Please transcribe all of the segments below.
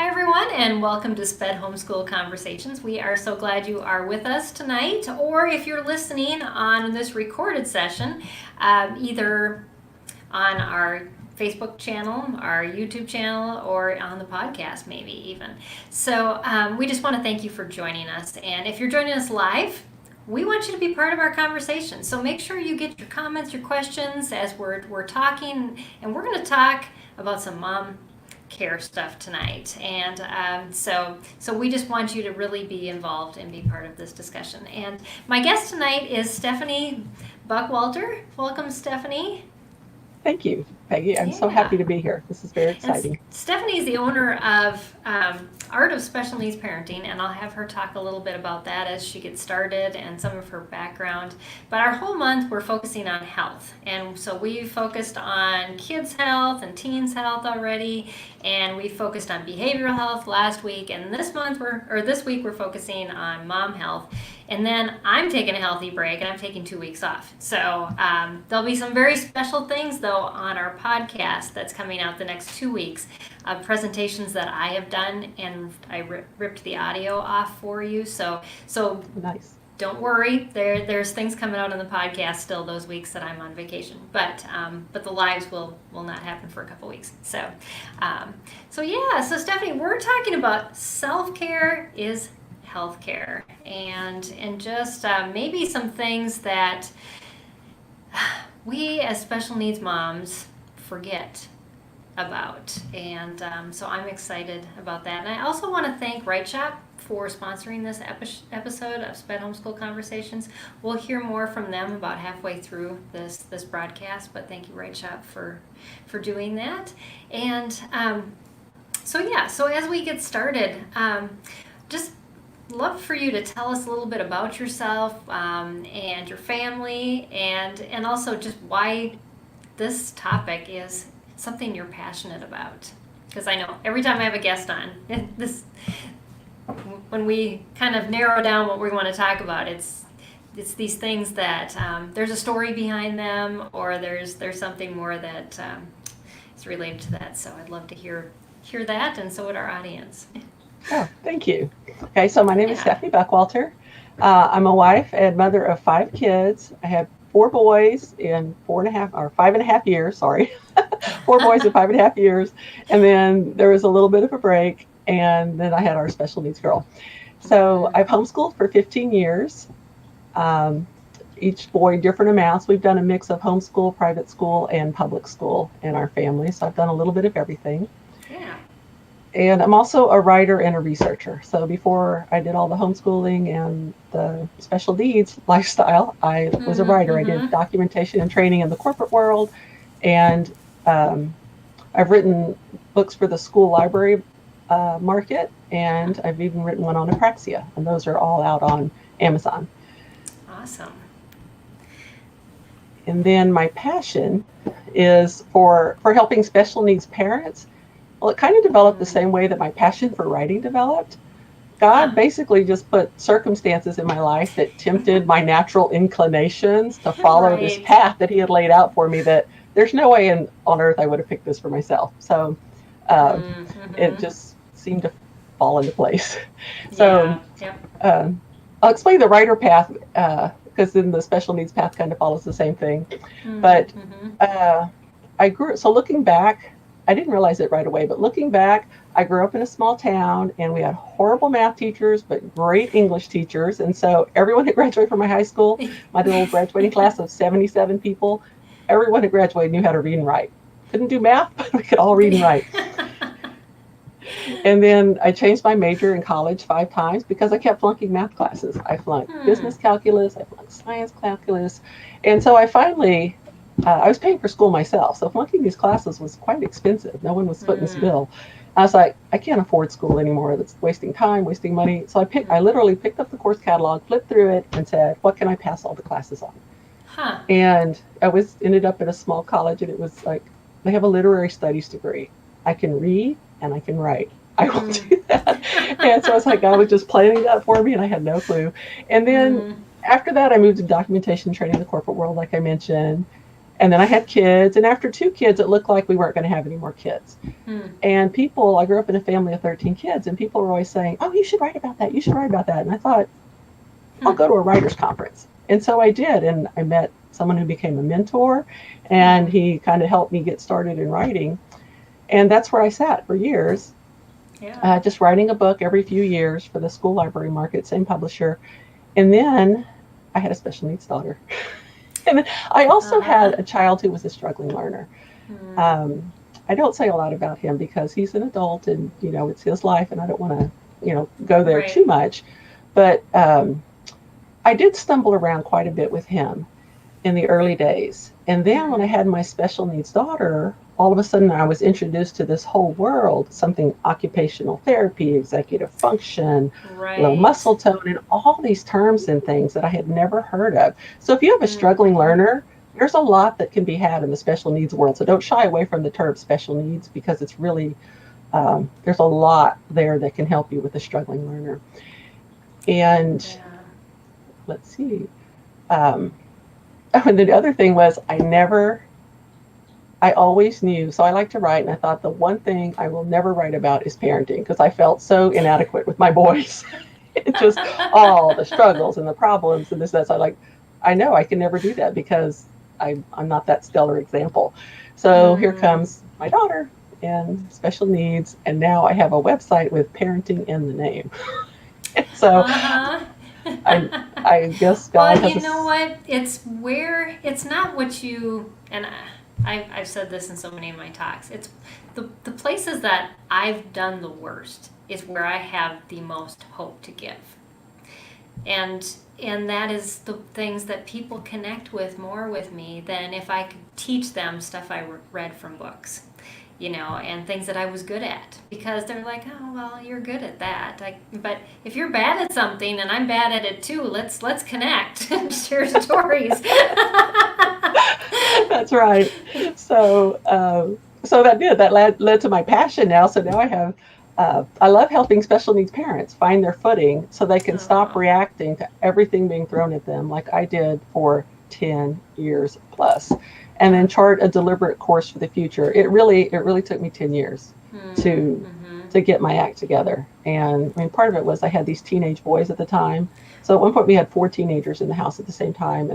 Hi everyone, and welcome to SPED Homeschool Conversations. We are so glad you are with us tonight, or if you're listening on this recorded session, either on our Facebook channel, our YouTube channel, or on the podcast maybe even. So we just want to thank you for joining us, and if you're joining us live, we want you to be part of our conversation. So make sure you get your comments, your questions as we're talking, and we're going to talk about some mom care stuff tonight, and so we just want you to really be involved and be part of this discussion. And my guest tonight is Stephanie Buckwalter. Welcome, Stephanie. Thank you, Peggy. I'm so happy to be here. This is very exciting. Stephanie is the owner of Art of Special Needs Parenting, and I'll have her talk a little bit about that as she gets started and some of her background. But our whole month we're focusing on health, and so we focused on kids' health and teens' health already, and we focused on behavioral health last week, and this week we're focusing on mom health. And then I'm taking a healthy break, and I'm taking 2 weeks off. So there'll be some very special things, though, on our podcast that's coming out the next 2 weeks of presentations that I have done, and I ripped the audio off for you. So nice. Don't worry, there's things coming out on the podcast still those weeks that I'm on vacation. But the lives will not happen for a couple weeks. So Stephanie, we're talking about self-care is healthcare, and just maybe some things that we as special needs moms forget about, and so I'm excited about that. And I also want to thank Right Shop for sponsoring this episode of SPED Homeschool Conversations. We'll hear more from them about halfway through this broadcast, but thank you, Right Shop, for doing that. And so as we get started, just love for you to tell us a little bit about yourself and your family, and also just why this topic is something you're passionate about. Because I know every time I have a guest on, when we kind of narrow down what we want to talk about, it's these things that there's a story behind them, or there's something more that is related to that. So I'd love to hear that, and so would our audience. Oh, thank you. Okay, so my name is Stephanie Buckwalter. I'm a wife and mother of 5 kids. I have 4 boys in 5.5 years, sorry. 4 boys in 5.5 years. And then there was a little bit of a break, and then I had our special needs girl. So I've homeschooled for 15 years. Each boy different amounts. We've done a mix of homeschool, private school, and public school in our family. So I've done a little bit of everything. Yeah. And I'm also a writer and a researcher. So before I did all the homeschooling and the special needs lifestyle, I was a writer. I did documentation and training in the corporate world. And I've written books for the school library market. And I've even written one on apraxia. And those are all out on Amazon. Awesome. And then my passion is for helping special needs parents. Well, it kind of developed the same way that my passion for writing developed. God basically just put circumstances in my life that tempted my natural inclinations to follow this path that he had laid out for me, that there's no way on earth I would have picked this for myself. So it just seemed to fall into place. So I'll explain the writer path, because then the special needs path kind of follows the same thing. But so looking back, I didn't realize it right away, but looking back, I grew up in a small town, and we had horrible math teachers, but great English teachers. And so everyone who graduated from my high school, my little graduating class of 77 people, everyone who graduated knew how to read and write. Couldn't do math, but we could all read and write. And then I changed my major in college 5 times because I kept flunking math classes. I flunked business calculus, I flunked science calculus. And so I finally... I was paying for school myself, so flunking these classes was quite expensive. No one was footing this bill. I was like, I can't afford school anymore. That's wasting time, wasting money. So I literally picked up the course catalog, flipped through it, and said, what can I pass all the classes on? And I ended up at a small college, and it was like, they have a literary studies degree. I can read and I can write. I will do that. And so it's like God was just planning that for me, and I had no clue. And then after that, I moved to documentation training in the corporate world, like I mentioned. And then I had kids, and after 2 kids, it looked like we weren't going to have any more kids. And I grew up in a family of 13 kids, and people were always saying, oh, you should write about that. You should write about that. And I thought, I'll go to a writer's conference. And so I did, and I met someone who became a mentor, and he kind of helped me get started in writing. And that's where I sat for years, just writing a book every few years for the school library market, same publisher. And then I had a special needs daughter. And then I also had a child who was a struggling learner. I don't say a lot about him because he's an adult and, it's his life and I don't want to, go there too much. But I did stumble around quite a bit with him in the early days. And then when I had my special needs daughter, all of a sudden I was introduced to this whole world, something occupational therapy, executive function, low muscle tone, and all these terms and things that I had never heard of. So if you have a struggling learner, there's a lot that can be had in the special needs world. So don't shy away from the term special needs because it's really, there's a lot there that can help you with a struggling learner. And let's see. And the other thing was I always knew, so I like to write, and I thought the one thing I will never write about is parenting because I felt so inadequate with my boys. It's just all the struggles and the problems and this, that. So I know I can never do that because I'm not that stellar example. So here comes my daughter and special needs, and now I have a website with parenting in the name. So I guess God well, has you know what? It's not what you, and I've said this in so many of my talks. It's the places that I've done the worst is where I have the most hope to give. And that is the things that people connect with more with me than if I could teach them stuff I read from books, and things that I was good at. Because they're like, oh, well, you're good at that. But if you're bad at something and I'm bad at it too, let's connect and share stories. That's right. So that led to my passion now. So now I love helping special needs parents find their footing so they can stop reacting to everything being thrown at them like I did for 10 years plus, and then chart a deliberate course for the future. It really took me 10 years to get my act together. And I mean, part of it was I had these teenage boys at the time. So at one point we had 4 teenagers in the house at the same time,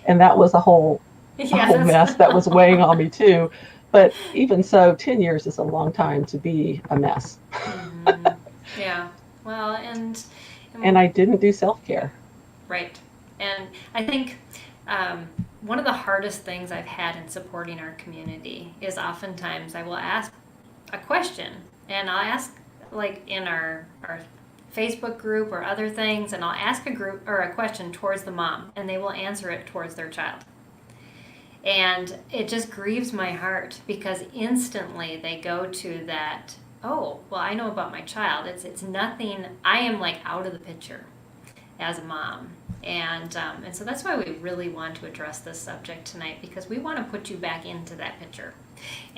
and that was a whole mess that was weighing on me too. But even so, 10 years is a long time to be a mess. Yeah. Well, and I didn't do self-care. Right. And I think one of the hardest things I've had in supporting our community is oftentimes I will ask a question, and I'll ask like in our Facebook group or other things, and I'll ask a question towards the mom, and they will answer it towards their child. And it just grieves my heart because instantly they go to that, oh, well, I know about my child. It's nothing, I am like out of the picture as a mom. And so that's why we really want to address this subject tonight, because we want to put you back into that picture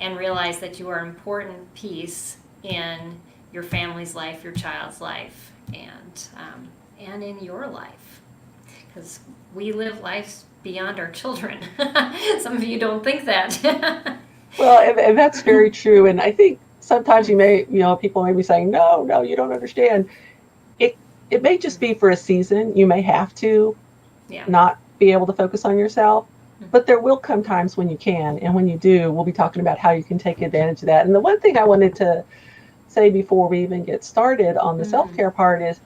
and realize that you are an important piece in your family's life, your child's life, and in your life. Because we live lives beyond our children. Some of you don't think that. Well, and that's very true. And I think sometimes people may be saying, no, you don't understand. It may just be for a season. You may have to not be able to focus on yourself, but there will come times when you can. And when you do, we'll be talking about how you can take advantage of that. And the one thing I wanted to say before we even get started on the self-care part is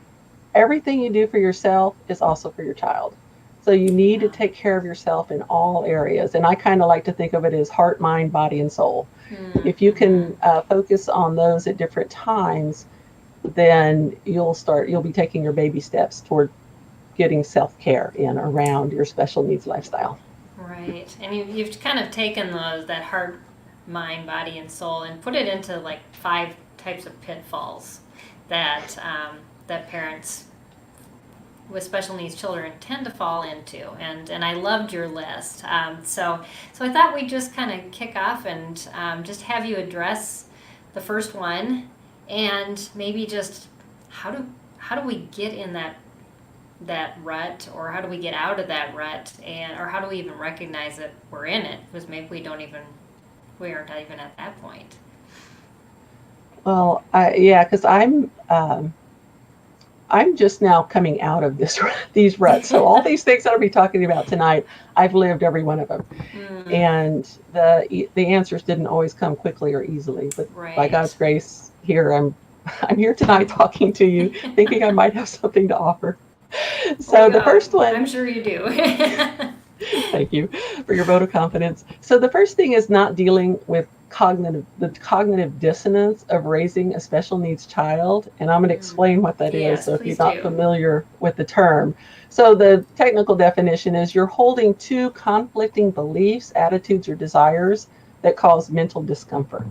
everything you do for yourself is also for your child. So you need to take care of yourself in all areas. And I kind of like to think of it as heart, mind, body, and soul. If you can focus on those at different times, then you'll be taking your baby steps toward getting self-care in around your special needs lifestyle. Right. And you've kind of taken that heart, mind, body, and soul and put it into like 5 types of pitfalls that parents with special needs children tend to fall into, and I loved your list. So I thought we'd just kind of kick off and just have you address the first one, and maybe just how do we get in that that rut, or how do we get out of that rut, or how do we even recognize that we're in it? Because maybe we aren't even at that point. Well, because I'm just now coming out of these ruts. So all these things that I'll be talking about tonight, I've lived every one of them. And the answers didn't always come quickly or easily, but by God's grace, here I'm here tonight talking to you, thinking I might have something to offer. So the first one, I'm sure you do. thank you for your vote of confidence. So the first thing is not dealing with the cognitive dissonance of raising a special needs child. And I'm going to explain what that is. So if you're not familiar with the term. So the technical definition is you're holding two conflicting beliefs, attitudes, or desires that cause mental discomfort.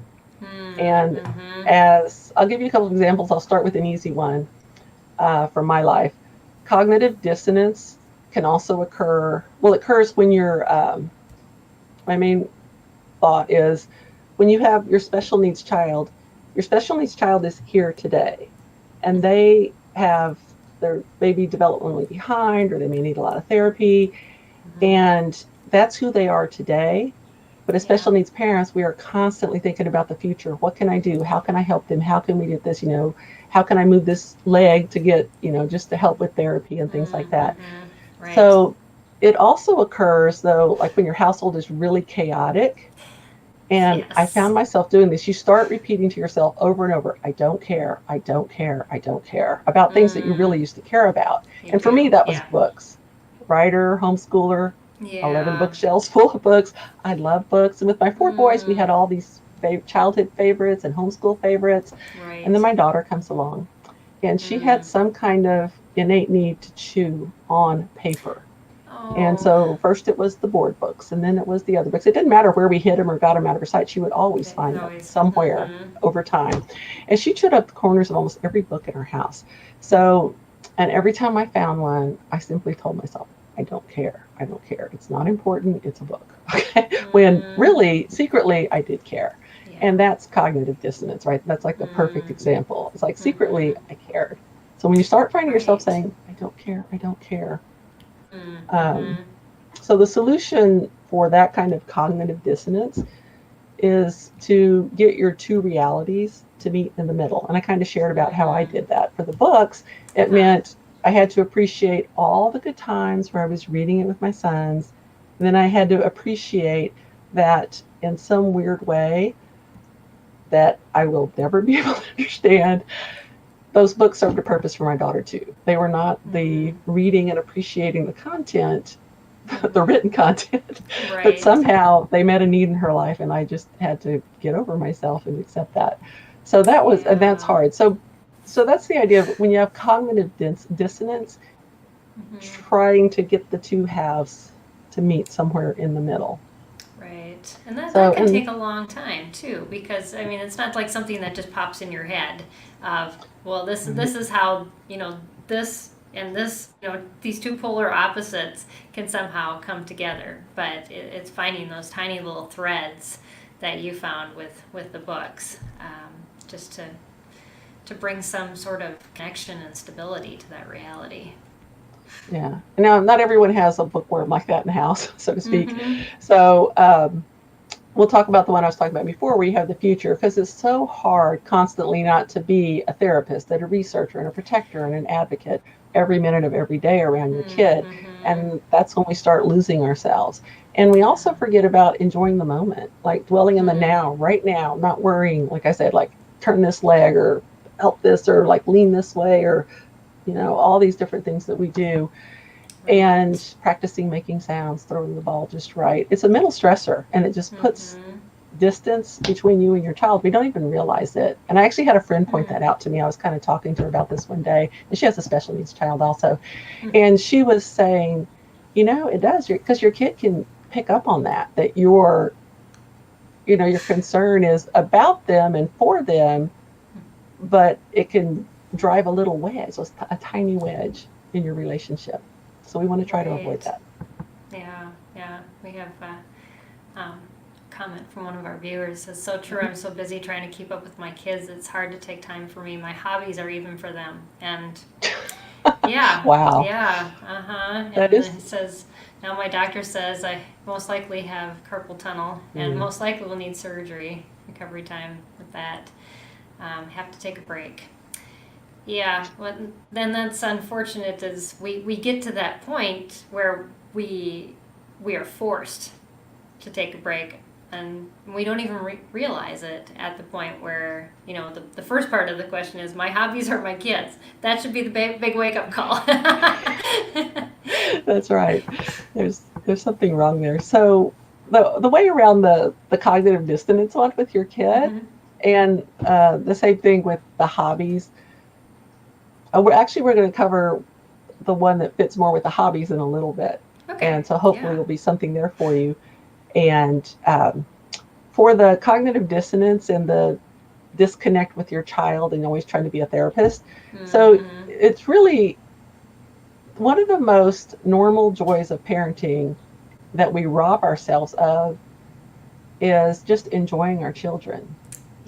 And as I'll give you a couple of examples, I'll start with an easy one from my life. Cognitive dissonance can also occurs when my main thought is when you have your special needs child is here today, and they're maybe developmentally behind, or they may need a lot of therapy, and that's who they are today. But as special needs parents, we are constantly thinking about the future. What can I do? How can I help them? How can we get this? How can I move this leg to get, just to help with therapy and things like that. Right. So it also occurs, though, like when your household is really chaotic. And I found myself doing this. You start repeating to yourself over and over, I don't care, I don't care, I don't care, about things that you really used to care about. And for me, that was books. Writer, homeschooler, 11 bookshelves full of books. I love books. And with my 4 boys, we had all these childhood favorites and homeschool favorites. Right. And then my daughter comes along, and she had some kind of innate need to chew on paper. And so first it was the board books, and then it was the other books. It didn't matter where we hid them or got them out of her sight. She would always find them somewhere over time. And she chewed up the corners of almost every book in her house. So, and every time I found one, I simply told myself, I don't care. I don't care. It's not important. It's a book. Okay? When really, secretly, I did care. Yeah. And that's cognitive dissonance, right? That's like the perfect example. It's like secretly, I cared. So when you start finding yourself saying, I don't care, I don't care. So the solution for that kind of cognitive dissonance is to get your two realities to meet in the middle. And I kind of shared about how I did that. For the books, it meant I had to appreciate all the good times where I was reading it with my sons. And then I had to appreciate that in some weird way that I will never be able to understand. Those books served a purpose for my daughter too. They were not the reading and appreciating the content, the written content, but somehow they met a need in her life, and I just had to get over myself and accept that. So that was, and that's hard. So that's the idea of when you have cognitive dissonance, trying to get the two halves to meet somewhere in the middle. Right. And that can take a long time too, because I mean, it's not like something that just pops in your head of, well, this is how, this and this, these two polar opposites can somehow come together. But it's finding those tiny little threads that you found with the books, just to bring some sort of connection and stability to that reality. Yeah. Now, not everyone has a bookworm like that in the house, so to speak. So we'll talk about the one I was talking about before, where you have the future, because it's so hard constantly not to be a therapist and a researcher and a protector and an advocate every minute of every day around your kid. And that's when we start losing ourselves. And we also forget about enjoying the moment, like dwelling in the now, right now, not worrying, like I said, like turn this leg or help this or like lean this way or all these different things that we do, and practicing making sounds, throwing the ball just right. It's a mental stressor, and it just puts distance between you and your child. We don't even realize it. And I actually had a friend point that out to me. I was kind of talking to her about this one day, and she has a special needs child also. And she was saying, it does, because your kid can pick up on that your concern is about them and for them, but it can drive a little wedge, a tiny wedge in your relationship. So we want to try to avoid that. Yeah. We have a comment from one of our viewers. It's so true. I'm so busy trying to keep up with my kids. It's hard to take time for me. My hobbies are even for them. And Yeah. Wow. Yeah. Uh-huh. That And is. it says, now my doctor says I most likely have carpal tunnel and Mm. most likely will need surgery, recovery time with that. Have to take a break. Yeah, well, then that's unfortunate is we get to that point where we are forced to take a break and we don't even realize it at the point where, the first part of the question is my hobbies or my kids. That should be the big wake-up call. That's right. There's something wrong there. So the way around the cognitive dissonance one with your kid, Mm-hmm. and the same thing with the hobbies. We're going to cover the one that fits more with the hobbies in a little bit, Okay. and so hopefully Yeah. there'll be something there for you. And for the cognitive dissonance and the disconnect with your child and always trying to be a therapist, so Mm-hmm. it's really one of the most normal joys of parenting that we rob ourselves of is just enjoying our children.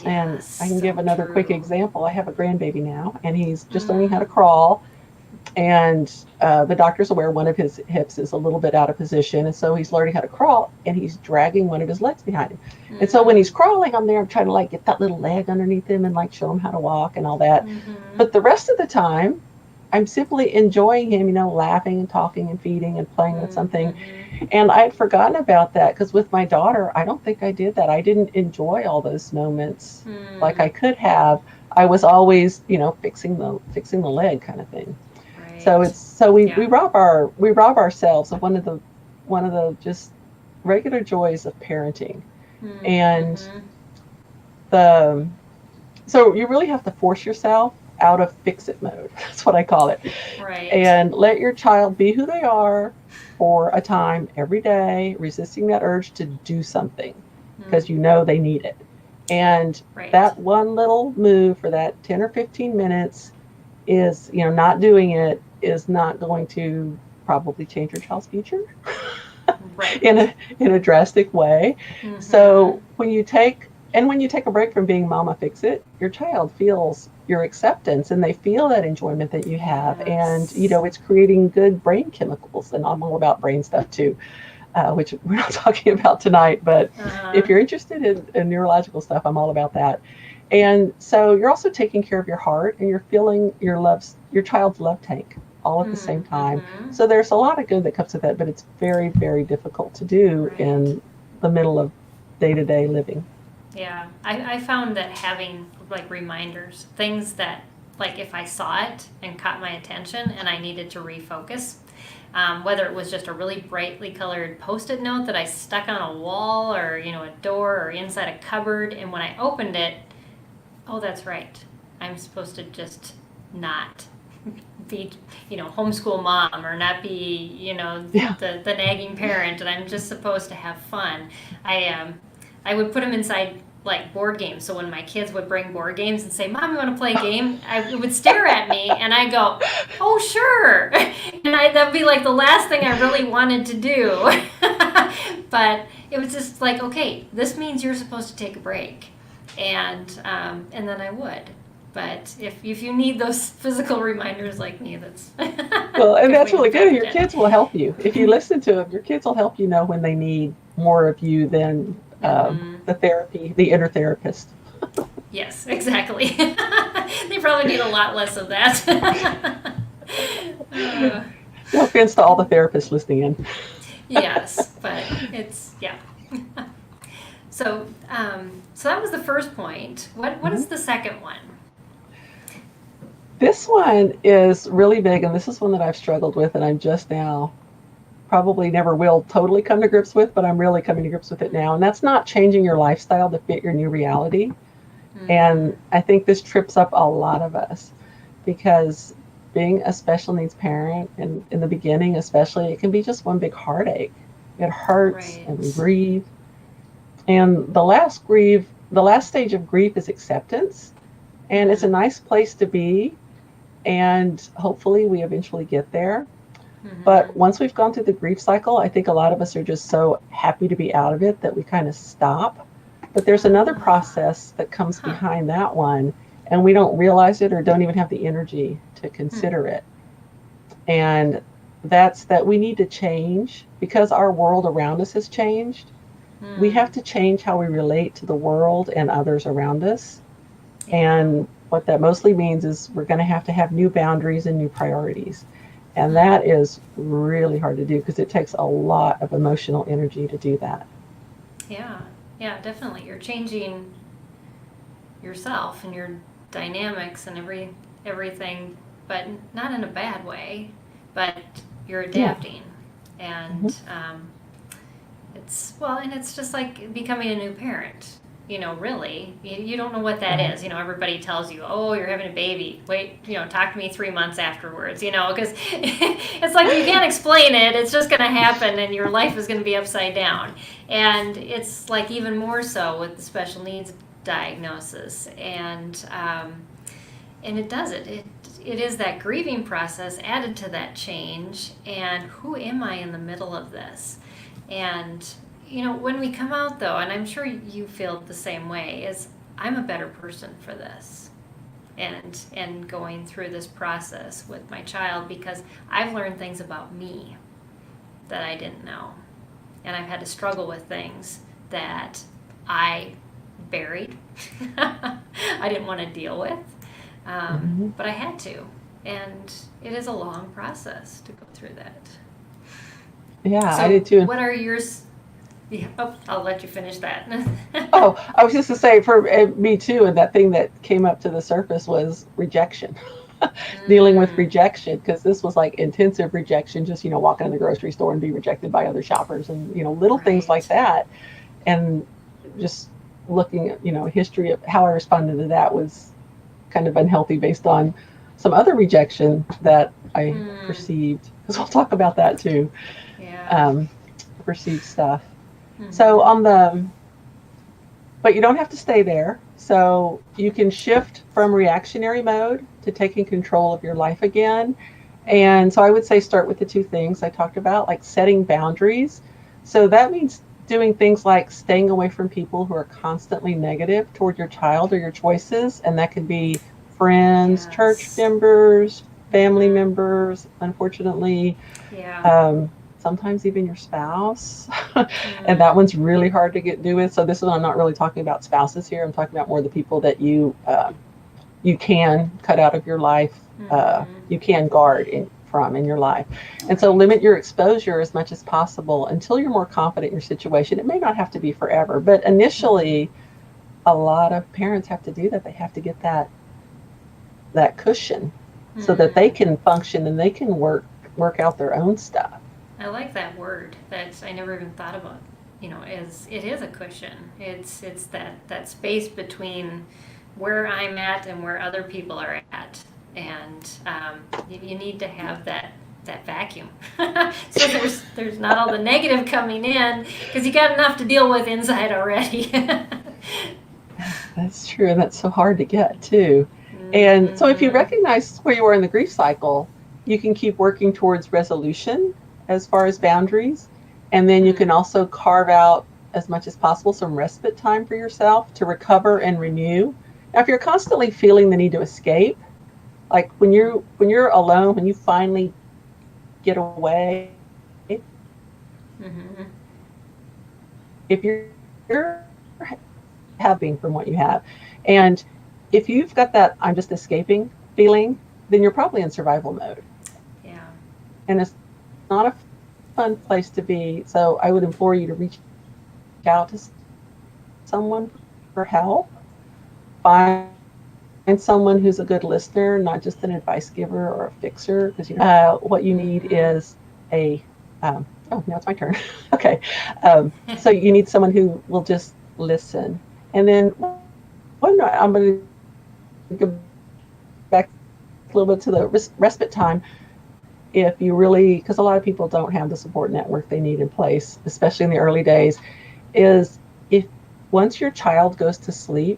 And Yes, I can so give another quick true. example. I have a grandbaby now, and he's just learning how to Mm. crawl. And the doctor's aware one of his hips is a little bit out of position, and so he's learning how to crawl, and he's dragging one of his legs behind him. And so when Mm. he's crawling, I'm there, I'm trying to like get that little leg underneath him and like show him how to walk and all that. Mm-hmm. But the rest of the time, I'm simply enjoying him, laughing and talking and feeding and playing with something. Mm-hmm. And I had forgotten about that because with my daughter, I don't think I did that. I didn't enjoy all those moments like I Mm. could have. I was always, fixing the leg kind of thing. So Right. it's so we Yeah. rob ourselves of one of the just regular joys of parenting. And Mm-hmm. the so you really have to force yourself out of fix it mode. That's what I call it. Right. And let your child be who they are for a time every day, resisting that urge to do something because Mm. they need it. And Right. that one little move for that 10 or 15 minutes is, not doing it is not going to probably change your child's future in Right. a drastic way. Mm-hmm. So when you take a break from being mama fix it, your child feels your acceptance and they feel that enjoyment that you have. And, Yes. it's creating good brain chemicals. And I'm all about brain stuff too, which we're not talking about tonight. But if Uh-huh. you're interested in neurological stuff, I'm all about that. And so you're also taking care of your heart and you're filling your child's love tank all at the same time. Mm-hmm. So there's a lot of good that comes with that, but it's very, very difficult to do Right. in the middle of day-to-day living. Yeah. I found that having like reminders, things that like if I saw it and caught my attention and I needed to refocus, whether it was just a really brightly colored post-it note that I stuck on a wall or a door or inside a cupboard, and when I opened it, oh, that's right, I'm supposed to just not be homeschool mom or not be Yeah. the nagging parent, and I'm just supposed to have fun. I would put them inside like board games. So when my kids would bring board games and say, "Mom, you want to play a game?" I would stare at me and I go, "Oh, sure." And that'd be like the last thing I really wanted to do. But it was just like, okay, this means you're supposed to take a break, and then I would. But if you need those physical reminders like me, that's a Well, and good that's way to really good. factor Your in. kids will help you. If you listen to them, your kids will help you know when they need more of you than Mm-hmm. the inner therapist. Yes, exactly. They probably need a lot less of that. uh, No offense to all the therapists listening in. yes, but it's yeah. So that was the first point. What Mhm. is the second one? This one is really big, and this is one that I've struggled with, and I'm just now probably never will totally come to grips with, but I'm really coming to grips with it now. And that's not changing your lifestyle to fit your new reality. Mm-hmm. And I think this trips up a lot of us because being a special needs parent, and in the beginning especially, it can be just one big heartache. It hurts and we Right. grieve. And the last stage of grief is acceptance. And it's a Mm-hmm. nice place to be. And hopefully we eventually get there. Mm-hmm. But once we've gone through the grief cycle, I think a lot of us are just so happy to be out of it that we kind of stop. But there's another Ah. process that comes Huh. behind that one, and we don't realize it or don't even have the energy to Hmm. consider it. And that's that we need to change because our world around us has changed. We have to change how we relate to the world and others around us. Yeah. And what that mostly means is we're going to have new boundaries and new priorities. And that is really hard to do because it takes a lot of emotional energy to do that. Yeah, yeah, definitely. You're changing yourself and your dynamics and everything, but not in a bad way, but you're adapting. And and it's just like becoming a new parent. Really, you don't know what that is. Everybody tells you, oh, you're having a baby. Wait, talk to me 3 months afterwards, because it's like you can't explain it. It's just going to happen and your life is going to be upside down. And it's like even more so with the special needs diagnosis. And it does it. It is that grieving process added to that change. And who am I in the middle of this? And when we come out, though, and I'm sure you feel the same way, is I'm a better person for this and going through this process with my child because I've learned things about me that I didn't know. And I've had to struggle with things that I buried. I didn't want to deal with, but I had to. And it is a long process to go through that. Yeah, so I did too. What are yours? Yeah. Oh, I'll let you finish that. Oh, I was just to say for me too, and that thing that came up to the surface was rejection. Dealing with rejection, because this was like intensive rejection, just walking in the grocery store and be rejected by other shoppers and little things like that. And just looking at history of how I responded to that was kind of unhealthy based on some other rejection that I perceived, because we'll talk about that too. Perceived stuff. So but you don't have to stay there. So you can shift from reactionary mode to taking control of your life again. And so I would say start with the two things I talked about, like setting boundaries. So that means doing things like staying away from people who are constantly negative toward your child or your choices. And that could be friends, church members, family members, unfortunately. Sometimes even your spouse. And that one's really hard to do with. So this one, I'm not really talking about spouses here. I'm talking about more the people that you can cut out of your life, you can guard from in your life. And so limit your exposure as much as possible until you're more confident in your situation. It may not have to be forever, but initially, a lot of parents have to do that. They have to get that cushion so that they can function and they can work out their own stuff. I like that word. I never even thought about. It is a cushion. It's that space between where I'm at and where other people are at, and you need to have that vacuum. So there's not all the negative coming in because you got enough to deal with inside already. That's true, and that's so hard to get too. And so if you recognize where you are in the grief cycle, you can keep working towards resolution as far as boundaries. And then you can also carve out as much as possible some respite time for yourself to recover and renew. Now, if you're constantly feeling the need to escape, like when you're alone, when you finally get away, if you're having from what you have, and if you've got that I'm just escaping feeling, then you're probably in survival mode. Yeah. And it's not a fun place to be. So I would implore you to reach out to someone for help. Find someone who's a good listener, not just an advice giver or a fixer, because what you need is now it's my turn. Okay. So you need someone who will just listen. And then I'm going to go back a little bit to the respite time. If you really, because a lot of people don't have the support network they need in place, especially in the early days, is if once your child goes to sleep,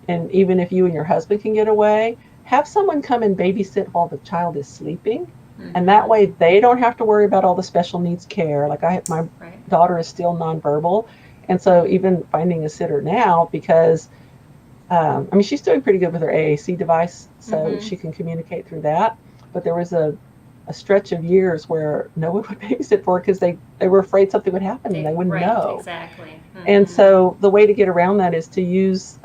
and even if you and your husband can get away, have someone come and babysit while the child is sleeping. And that way they don't have to worry about all the special needs care. Like my daughter is still nonverbal. And so even finding a sitter now, because she's doing pretty good with her AAC device, so she can communicate through that. But there was a a stretch of years where no one would babysit for because they were afraid something would happen and they wouldn't right, know. exactly. And so the way to get around that is to use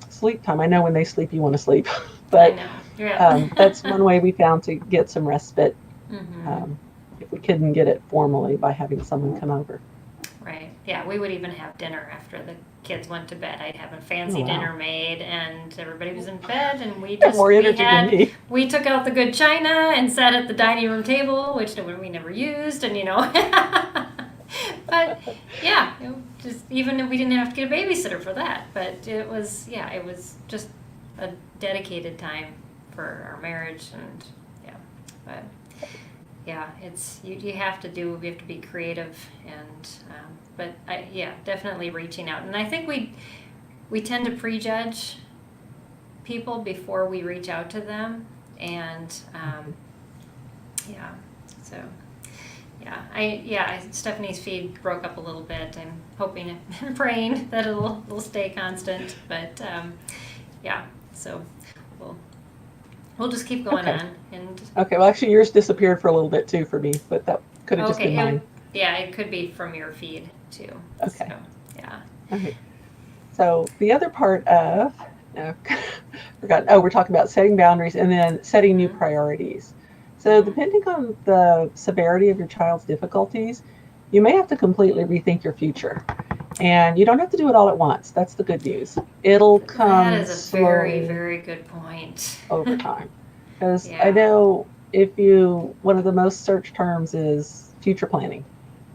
sleep time. I know when they sleep, you want to sleep, I but know. Yeah. that's one way we found to get some respite Mm-hmm. if we couldn't get it formally by having someone come over. Right. Yeah, we would even have dinner after the kids went to bed. I'd have a fancy Oh, wow. dinner made, and everybody was in bed, and we You have just more energy than me. we took out the good china and sat at the dining room table, which we never used, and But yeah, just even if we didn't have to get a babysitter for that, but it was just a dedicated time for our marriage, and but. Yeah, it's you have to be creative, and but definitely reaching out. And I think we tend to prejudge people before we reach out to them, and so Stephanie's feed broke up a little bit. I'm hoping and praying that it'll stay constant, but so we'll just keep going on. And okay, well, actually, yours disappeared for a little bit too for me, but that could have just been mine. It could be from your feed too. Okay. So, yeah. Okay. So the other part of, we're talking about setting boundaries and then setting new priorities. So depending on the severity of your child's difficulties, you may have to completely rethink your future. And you don't have to do it all at once. That's the good news. It'll come That is a very, very good point. over time. Because I know one of the most searched terms is future planning,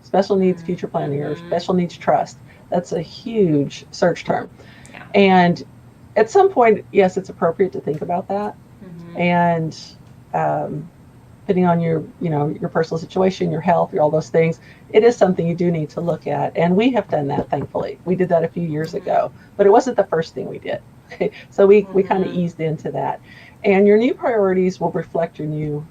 special needs future planning, or special needs trust. That's a huge search term. Yeah. And at some point, yes, it's appropriate to think about that. And depending on your personal situation, your health, all those things, it is something you do need to look at. And we have done that, thankfully. We did that a few years ago, but it wasn't the first thing we did. Okay, so we kind of eased into that. And your new priorities will reflect your new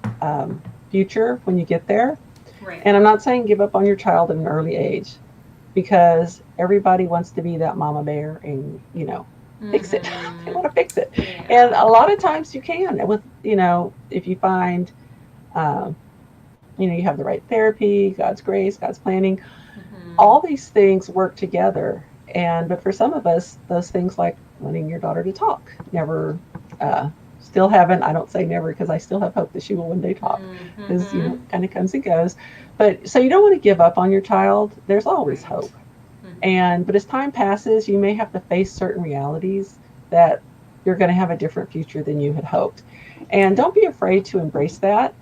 future when you get there. Right. And I'm not saying give up on your child at an early age, because everybody wants to be that mama bear and, fix it. They want to fix it. Yeah. And a lot of times you can with, if you find, you have the right therapy, God's grace, God's planning, all these things work together. But for some of us, those things like wanting your daughter to talk still haven't. I don't say never, because I still have hope that she will one day talk, because kind of comes and goes. But so you don't want to give up on your child. There's always hope. But as time passes, you may have to face certain realities that you're going to have a different future than you had hoped. And don't be afraid to embrace that,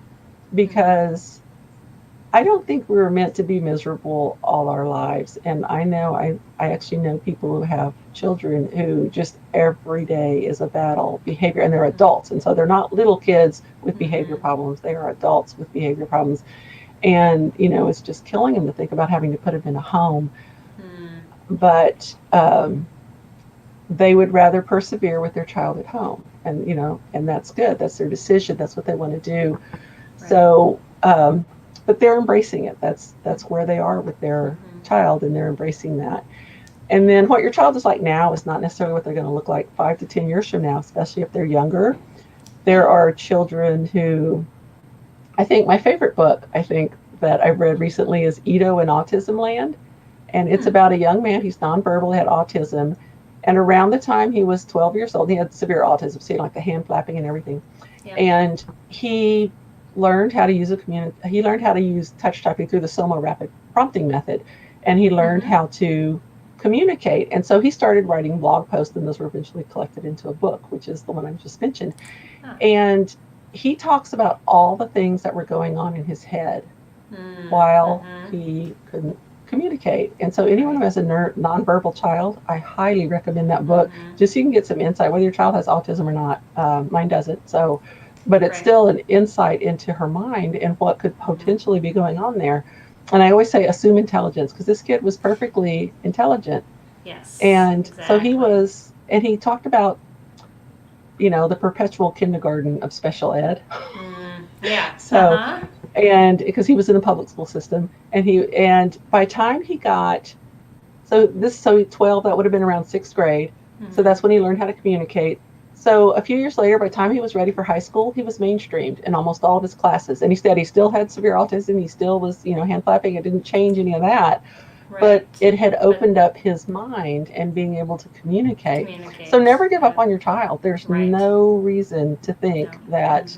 because I don't think we were meant to be miserable all our lives. And I know, I actually know people who have children who just every day is a battle behavior, and they're adults. And so they're not little kids with behavior problems. They are adults with behavior problems. And, it's just killing them to think about having to put them in a home. But they would rather persevere with their child at home. And, and that's good. That's their decision. That's what they want to do. Right. So, but they're embracing it. That's where they are with their child, and they're embracing that. And then what your child is like now is not necessarily what they're going to look like 5 to 10 years from now, especially if they're younger. There are children who, I think my favorite book, that I've read recently is Ito in Autism Land. And it's about a young man who's nonverbal, had autism. And around the time he was 12 years old, he had severe autism, so like the hand flapping and everything. Yeah. And he learned how to use touch typing through the Soma rapid prompting method. And he learned how to communicate. And so he started writing blog posts, and those were eventually collected into a book, which is the one I just mentioned. And he talks about all the things that were going on in his head while he couldn't communicate. And so anyone who has a nonverbal child, I highly recommend that book, just so you can get some insight, whether your child has autism or not. Mine doesn't. So, but it's still an insight into her mind and what could potentially be going on there. And I always say assume intelligence, because this kid was perfectly intelligent. Yes. And exactly. So he was, and he talked about, the perpetual kindergarten of special ed. Yeah. So, and because he was in the public school system, and by the time he got, so 12, that would have been around 6th grade. So that's when he learned how to communicate. So a few years later, by the time he was ready for high school, he was mainstreamed in almost all of his classes. And he said he still had severe autism. He still was, hand flapping. It didn't change any of that. But Right. it had opened up his mind and being able to communicate. Communicate. So never give up Yeah. on your child. There's Right. no reason to think No. that,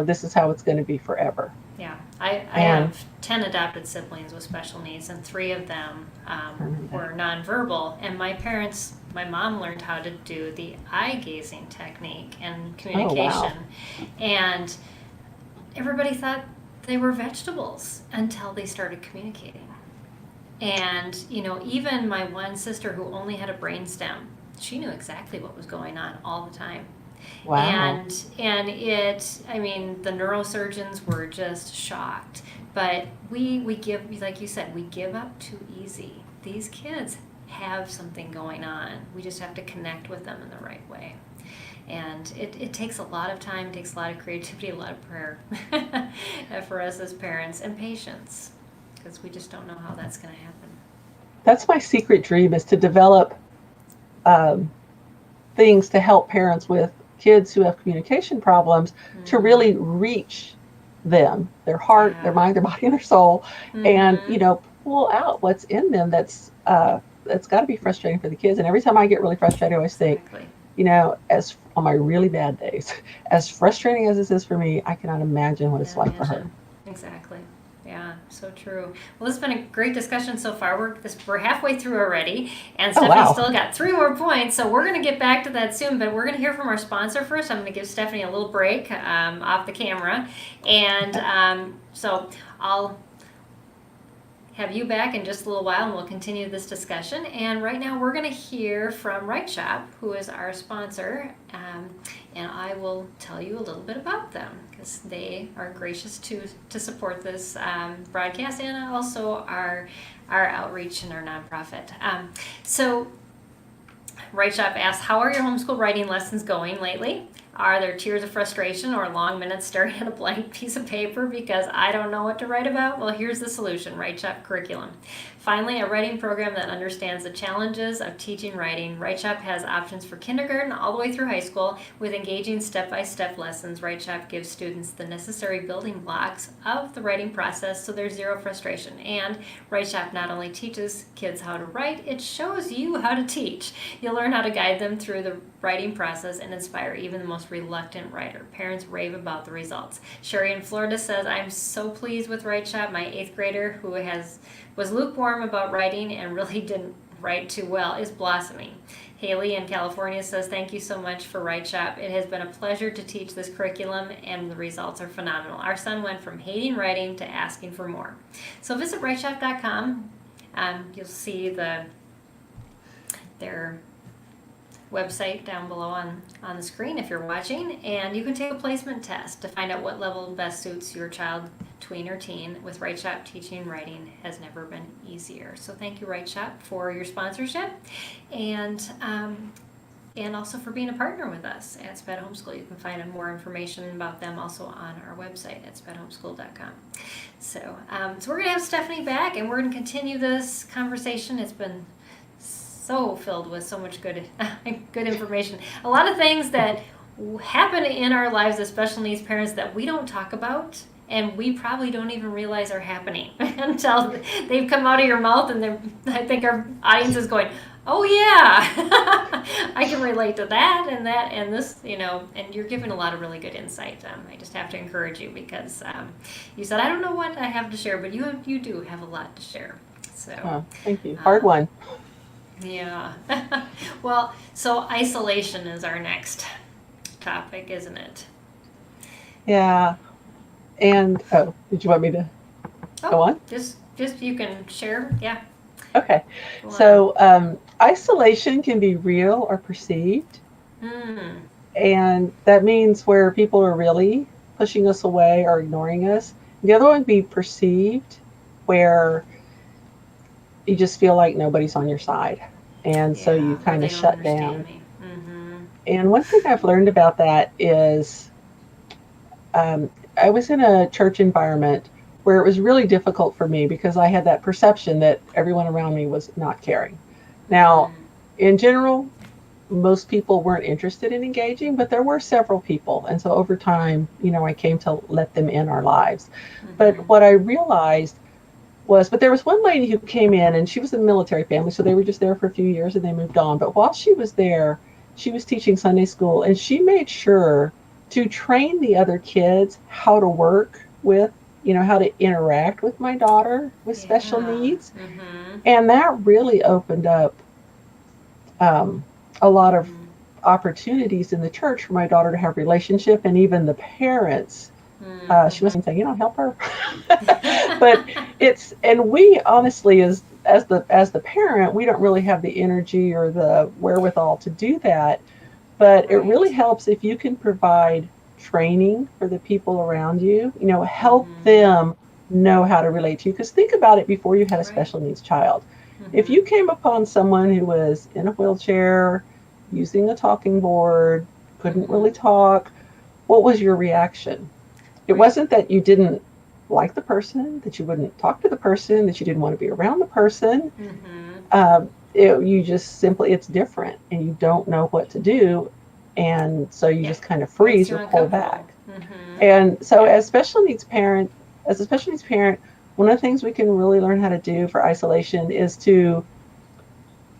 this is how it's going to be forever. Yeah, I have 10 adopted siblings with special needs, and 3 of them were nonverbal. And my mom learned how to do the eye gazing technique and communication. Oh, wow. And everybody thought they were vegetables until they started communicating. And, even my one sister who only had a brain stem, she knew exactly what was going on all the time. Wow. And the neurosurgeons were just shocked. But we give, like you said, we give up too easy. These kids have something going on. We just have to connect with them in the right way. And it takes a lot of time, it takes a lot of creativity, a lot of prayer for us as parents, and patience, because we just don't know how that's going to happen. That's my secret dream, is to develop things to help parents with kids who have communication problems to really reach them, their heart, their mind, their body, and their soul, and pull out what's in them that's got to be frustrating for the kids. And every time I get really frustrated, I always think, as on my really bad days, as frustrating as this is for me, I cannot imagine what it's like for her. Exactly. Yeah, so true. Well, this has been a great discussion so far. We're halfway through already, and Stephanie's still got 3 more points, so we're going to get back to that soon, but we're going to hear from our sponsor first. I'm going to give Stephanie a little break off the camera, and so I'll have you back in just a little while, and we'll continue this discussion. And right now we're going to hear from Right Shop, who is our sponsor, and I will tell you a little bit about them, because they are gracious to support this broadcast, and also our outreach and our nonprofit. So Right Shop asks, how are your homeschool writing lessons going lately? Are there tears of frustration or long minutes staring at a blank piece of paper because I don't know what to write about? Well, here's the solution: Right Shop Curriculum. Finally, a writing program that understands the challenges of teaching writing. Right Shop has options for kindergarten all the way through high school with engaging step-by-step lessons. Right Shop gives students the necessary building blocks of the writing process so there's zero frustration. And Right Shop not only teaches kids how to write, it shows you how to teach. You'll learn how to guide them through the writing process and inspire even the most reluctant writer. Parents rave about the results. Sherry in Florida says, I'm so pleased with Right Shop. My 8th grader, who was lukewarm about writing and really didn't write too well, is blossoming. Haley in California says, thank you so much for Right Shop. It has been a pleasure to teach this curriculum, and the results are phenomenal. Our son went from hating writing to asking for more. So visit rightshop.com. You'll see their website down below on the screen if you're watching, and you can take a placement test to find out what level best suits your child, tween or teen. With Right Shop, teaching writing has never been easier. So thank you, Right Shop, for your sponsorship, and also for being a partner with us at SPED Homeschool. You can find more information about them also on our website at spedhomeschool.com. So we're going to have Stephanie back, and we're going to continue this conversation. It's been so filled with so much good information. A lot of things that happen in our lives as special needs parents that we don't talk about, and we probably don't even realize are happening until they've come out of your mouth, and I think our audience is going, oh yeah, I can relate to that and this, and you're giving a lot of really good insight. I just have to encourage you, because you said, I don't know what I have to share, but you do have a lot to share. So thank you. Hard one. Yeah. Well, so isolation is our next topic, isn't it? Yeah. And, did you want me to go on? Just you can share. Yeah. Okay. So isolation can be real or perceived. And that means where people are really pushing us away or ignoring us. The other one would be perceived, where you just feel like nobody's on your side. And so you kind of shut down. And one thing I've learned about that is I was in a church environment where it was really difficult for me because I had that perception that everyone around me was not caring. Now, in general, most people weren't interested in engaging, but there were several people. And so over time, I came to let them in our lives. But what I realized but there was one lady who came in, and she was a military family, so they were just there for a few years and they moved on. But while she was there, she was teaching Sunday school, and she made sure to train the other kids how to work with, how to interact with my daughter with special needs. And that really opened up a lot of opportunities in the church for my daughter to have relationship, and even the parents. She wasn't saying, help her. But and we honestly, as the parent, we don't really have the energy or the wherewithal to do that. But it really helps if you can provide training for the people around you, help them know how to relate to you. Because think about it, before you had a special needs child. If you came upon someone who was in a wheelchair, using a talking board, couldn't really talk, what was your reaction? It wasn't that you didn't like the person, that you wouldn't talk to the person, that you didn't want to be around the person. You just simply, it's different, and you don't know what to do. And so you just kind of freeze or pull back. And so as a special needs parent, one of the things we can really learn how to do for isolation is to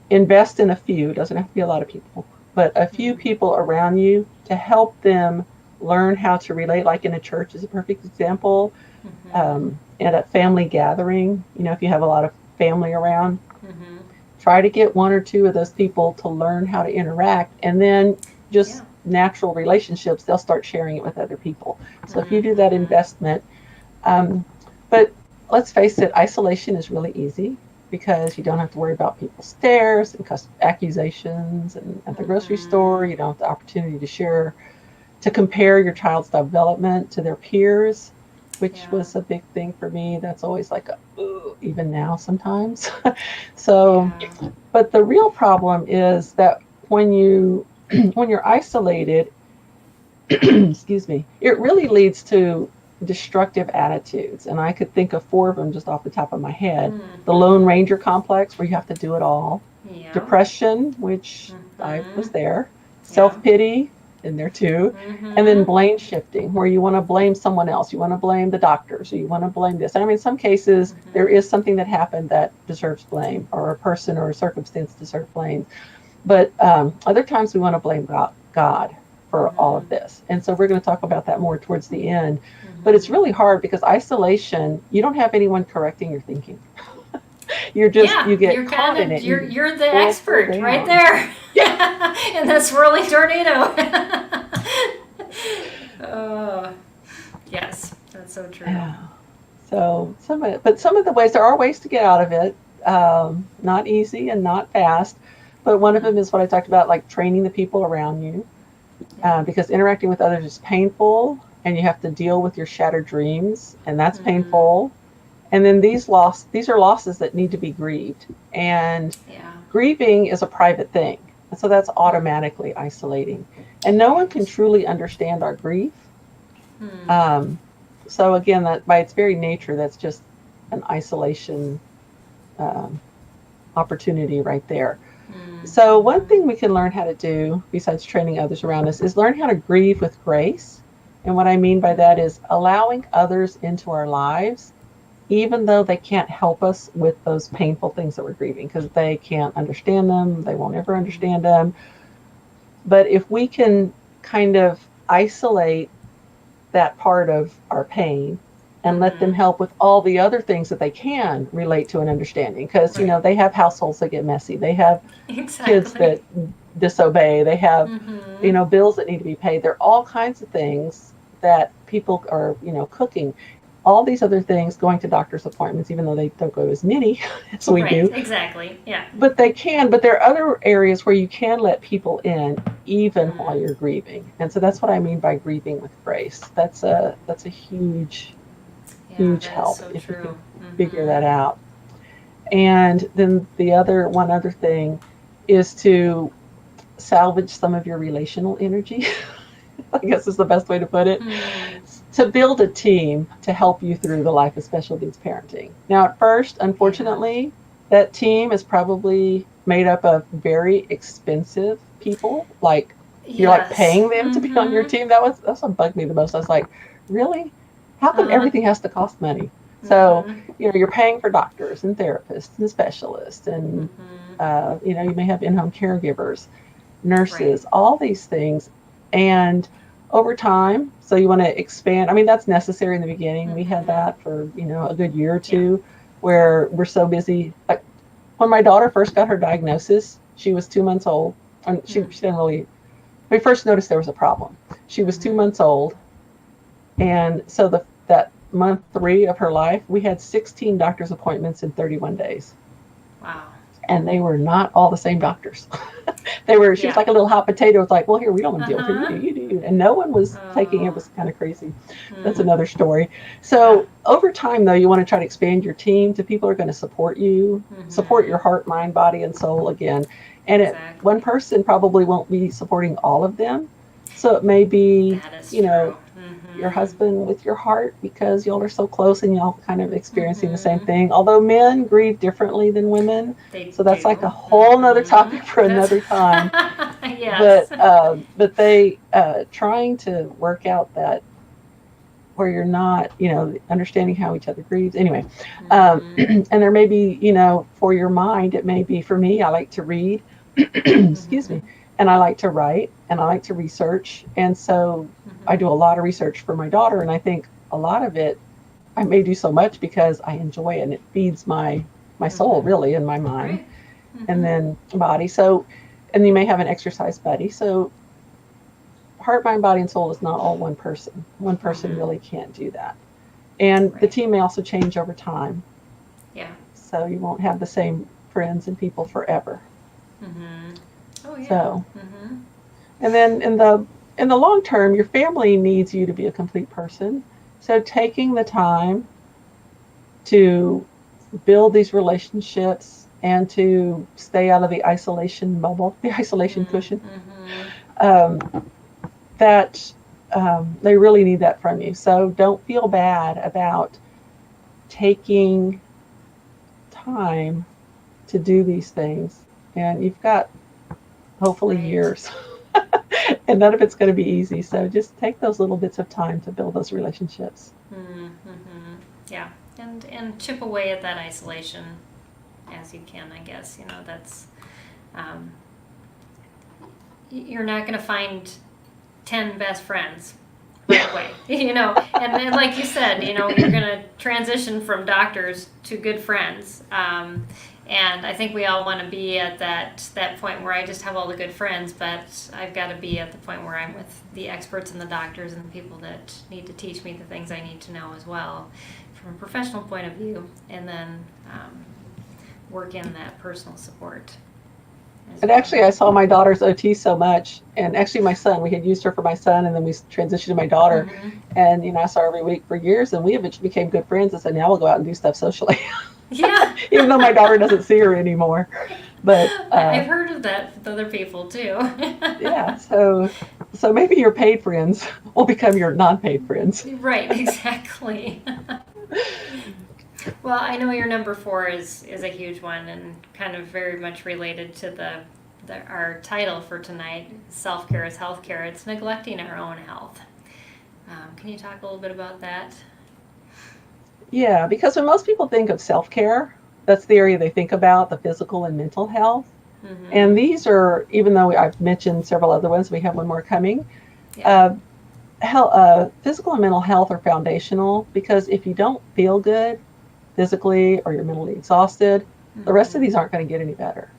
invest in a few, doesn't have to be a lot of people, but a few people around you to help them learn how to relate. Like in a church is a perfect example. At a family gathering, if you have a lot of family around, try to get one or two of those people to learn how to interact, and then just natural relationships, they'll start sharing it with other people. So if you do that investment, but let's face it, isolation is really easy, because you don't have to worry about people's stares and accusations, and at the grocery store, you don't have the opportunity to compare your child's development to their peers, which was a big thing for me. That's always like even now sometimes. So, but the real problem is that when you're isolated, excuse me, it really leads to destructive attitudes. And I could think of 4 of them just off the top of my head. The Lone Ranger complex, where you have to do it all. Depression, which I was there. Self-pity, in there too. And then blame shifting, where you want to blame someone else. You want to blame the doctors, or you want to blame this. And I mean, in some cases, there is something that happened that deserves blame, or a person or a circumstance deserves blame. But other times we want to blame God for all of this. And so we're going to talk about that more towards the end. But it's really hard, because isolation, you don't have anyone correcting your thinking. You get caught in it. You're the expert right there. In that swirling tornado. Yes, that's so true. Yeah. So some of the ways, there are ways to get out of it. Not easy and not fast, but one of them is what I talked about, like training the people around you, because interacting with others is painful, and you have to deal with your shattered dreams, and that's painful. And then these are losses that need to be grieved. And grieving is a private thing. And so that's automatically isolating. And no one can truly understand our grief. So again, that by its very nature, that's just an isolation opportunity right there. So one thing we can learn how to do, besides training others around us, is learn how to grieve with grace. And what I mean by that is allowing others into our lives, even though they can't help us with those painful things that we're grieving, because they can't understand them, they won't ever understand them. But if we can kind of isolate that part of our pain and let them help with all the other things that they can relate to and understanding, because they have households that get messy, they have kids that disobey, they have bills that need to be paid, there are all kinds of things that people are cooking, all these other things, going to doctor's appointments, even though they don't go as many as we do. Exactly, yeah. But they can. But there are other areas where you can let people in, even while you're grieving. And so that's what I mean by grieving with grace. That's a huge help if you can figure that out. And then one other thing is to salvage some of your relational energy. I guess is the best way to put it. To build a team to help you through the life of special needs parenting. Now, at first, unfortunately, that team is probably made up of very expensive people, like you're like Yes. paying them to be on your team. That's what bugged me the most. I was like, really? How come everything has to cost money? So, you're paying for doctors and therapists and specialists, and you may have in-home caregivers, nurses, all these things. And over time, so you want to expand. I mean, that's necessary in the beginning. We had that for, a good year or two where we're so busy. Like when my daughter first got her diagnosis, she was 2 months old. And she didn't really, we first noticed there was a problem. She was 2 months old. And so that month 3 of her life, we had 16 doctor's appointments in 31 days. Wow. And they were not all the same doctors. She was like a little hot potato. It's like, well, here, we don't want to deal with her. You do. And no one was taking it. It was kind of crazy. That's another story. So over time, though, you want to try to expand your team to people who are going to support you, support your heart, mind, body, and soul again. And one person probably won't be supporting all of them. So it may be, your husband with your heart, because y'all are so close and y'all kind of experiencing the same thing. Although men grieve differently than women, so that's like a whole nother topic for another time. Yes. But they trying to work out that where you're not, understanding how each other grieves. Anyway, and there may be, for your mind, it may be, for me, I like to read, excuse me, and I like to write, and I like to research. And so I do a lot of research for my daughter, and I think a lot of it, I may do so much because I enjoy it, and it feeds my soul, really, and my mind, and then body. So, and you may have an exercise buddy. So heart, mind, body, and soul is not all one person. One person really can't do that. And the team may also change over time. Yeah. So you won't have the same friends and people forever. Oh, yeah. So, and then in the long term, your family needs you to be a complete person. So taking the time to build these relationships and to stay out of the isolation bubble, the isolation cushion, that they really need that from you. So don't feel bad about taking time to do these things. And you've got hopefully years. And none of it's going to be easy. So just take those little bits of time to build those relationships. Yeah. And chip away at that isolation as you can, I guess. That's, you're not going to find 10 best friends right away, and like you said, you're going to transition from doctors to good friends. And I think we all want to be at that point where I just have all the good friends, but I've got to be at the point where I'm with the experts and the doctors and the people that need to teach me the things I need to know as well from a professional point of view, and then work in that personal support. And actually, I saw my daughter's OT so much, and actually my son, we had used her for my son, and then we transitioned to my daughter, and I saw her every week for years, and we eventually became good friends, and said, now we'll go out and do stuff socially. Yeah. Even though my daughter doesn't see her anymore. But I've heard of that with other people too. Yeah, so maybe your paid friends will become your non-paid friends. Right, exactly. Well, I know your number 4 is a huge one, and kind of very much related to our title for tonight, Self-Care is Healthcare. It's neglecting our own health. Can you talk a little bit about that? Yeah, because when most people think of self-care, that's the area they think about, the physical and mental health. And these are, even though I've mentioned several other ones, we have one more coming. Physical and mental health are foundational, because if you don't feel good physically, or you're mentally exhausted, the rest of these aren't going to get any better.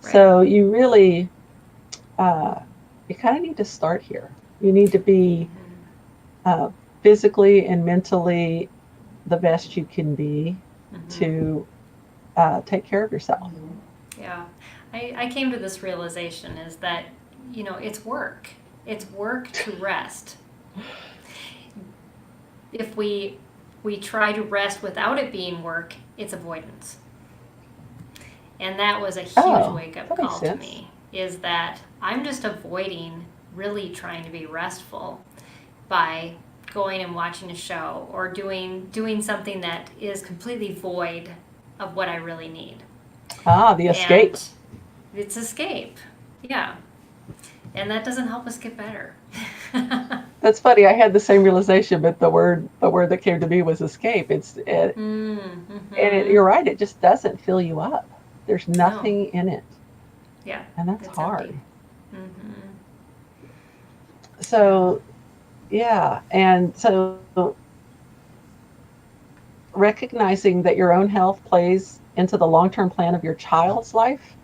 Right. So you really, you kind of need to start here. You need to be physically and mentally the best you can be to take care of yourself. Yeah. I came to this realization is that, it's work. It's work to rest. If we try to rest without it being work, it's avoidance. And that was a huge wake-up call to me, is that I'm just avoiding really trying to be restful by going and watching a show or doing something that is completely void of what I really need. The escape. And it's escape. Yeah. And that doesn't help us get better. That's funny. I had the same realization, but the word that came to me was escape. You're right. It just doesn't fill you up. There's No. nothing in it, Yeah. and that's It's hard. empty. Mm-hmm. Yeah. So yeah, and so recognizing that your own health plays into the long-term plan of your child's life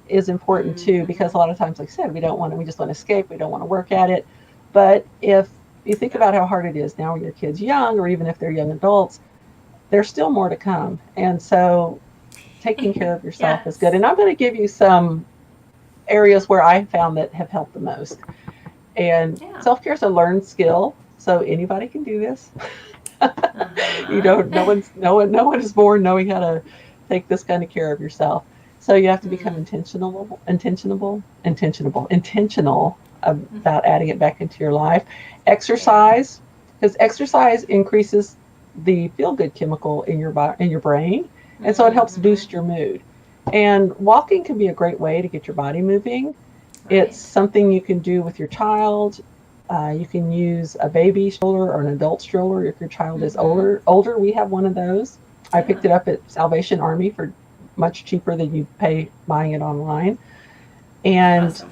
is important too, because Mm-hmm. a lot of times, like I said, we just want to escape, we don't want to work at it. But if you think Yeah. about how hard it is now when your kid's young, or even if they're young adults, there's still more to come. And so taking care of yourself is good. Yes. And I'm going to give you some areas where I found that have helped the most. And Yeah. self-care is a learned skill, so anybody can do this. You Uh-huh. know, no one is born knowing how to take this kind of care of yourself. So you have to become Mm. intentional about adding it back into your life. Yeah. Exercise, because exercise increases the feel good chemical in your brain, and so it helps Mm-hmm. boost your mood. And walking can be a great way to get your body moving. It's Right. something you can do with your child. You can use a baby stroller or an adult stroller if your child is Mm-hmm. older. We have one of those. I Yeah. picked it up at Salvation Army for much cheaper than you pay buying it online. And Awesome.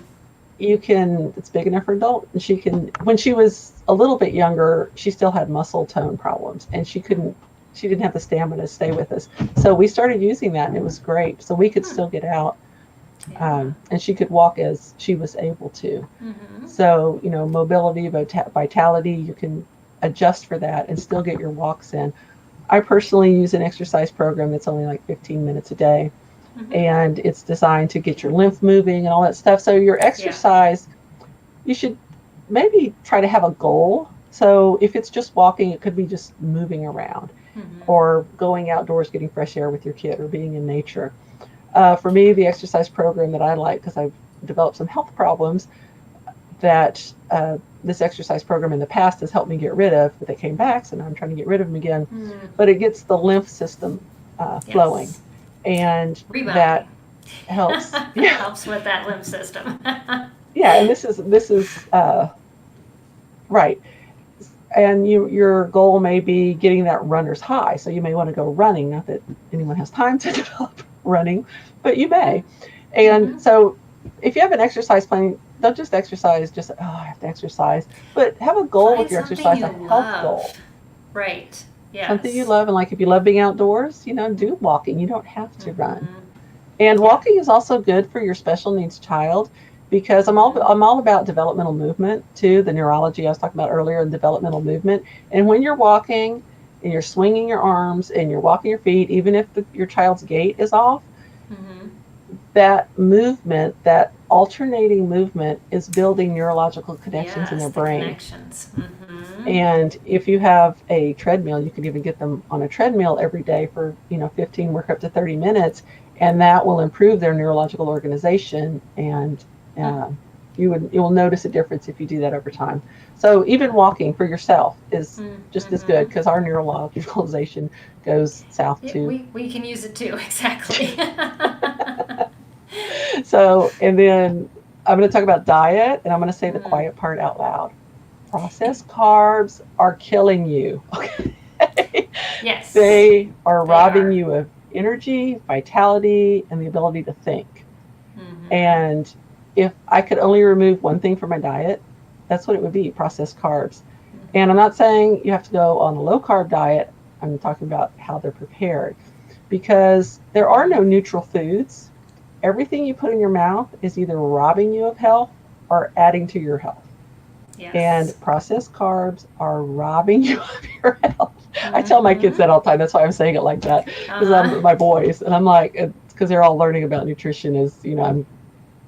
it's big enough for adult. And when she was a little bit younger, she still had muscle tone problems, and she didn't have the stamina to stay with us. So we started using that, and it was great. So we could Hmm. still get out, Yeah. and she could walk as she was able to. Mm-hmm. So, mobility, vitality, you can adjust for that and still get your walks in. I personally use an exercise program that's only like 15 minutes a day, Mm-hmm. and it's designed to get your lymph moving and all that stuff. So, your Yeah. exercise, you should maybe try to have a goal. So, if it's just walking, it could be just moving around Mm-hmm. or going outdoors, getting fresh air with your kid, or being in nature. For me, the exercise program that I like, because I've developed some health problems, that this exercise program in the past has helped me get rid of, but they came back, so now I'm trying to get rid of them again. Mm. But it gets the lymph system flowing, Yes. and that Rebounding. helps. Yeah, Helps with that lymph system. yeah, and this is right. And your goal may be getting that runner's high, so you may want to go running. Not that anyone has time to develop running, but you may. And Mm-hmm. so, if you have an exercise plan, don't just exercise, just, oh, I have to exercise, but have a goal with Find your something exercise, you a health goal, love. Right. something you Yes. love. And like if you love being outdoors, do walking. You don't have to run. Mm-hmm. And Yeah. walking is also good for your special needs child, because Mm-hmm. I'm all about developmental movement too, the neurology I was talking about earlier, and developmental movement. And when you're walking and you're swinging your arms and you're walking your feet, even if your child's gait is off, Mm-hmm. that movement, that alternating movement, is building neurological connections in Yes, their the brain. connections. Mm-hmm. And if you have a treadmill, you can even get them on a treadmill every day for 15, work up to 30 minutes, and that will improve their neurological organization. And Hmm. uh, you will notice a difference if you do that over time. So even Yeah. walking for yourself is just as good, Mm-hmm. because our neurologicalization goes south Yeah, too. we can use it too. Exactly. So, and then I'm going to talk about diet, and I'm going to say the Mm. quiet part out loud. Processed carbs are killing you. Okay. Yes, They are they robbing are. you of energy, vitality, and the ability to think. Mm-hmm. And if I could only remove one thing from my diet, that's what it would be: processed carbs. And I'm Mm-hmm. not saying you have to go on a low carb diet. I'm talking about how they're prepared, because there are no Mm. neutral foods. Everything you put in your mouth is either robbing you of health or adding to your health. Yes. And processed carbs are robbing you of your health. I tell my kids Mm-hmm. that all the time. That's why I'm saying it like that, because I'm Uh-huh. my boys, and I'm like, because they're all learning about nutrition as I'm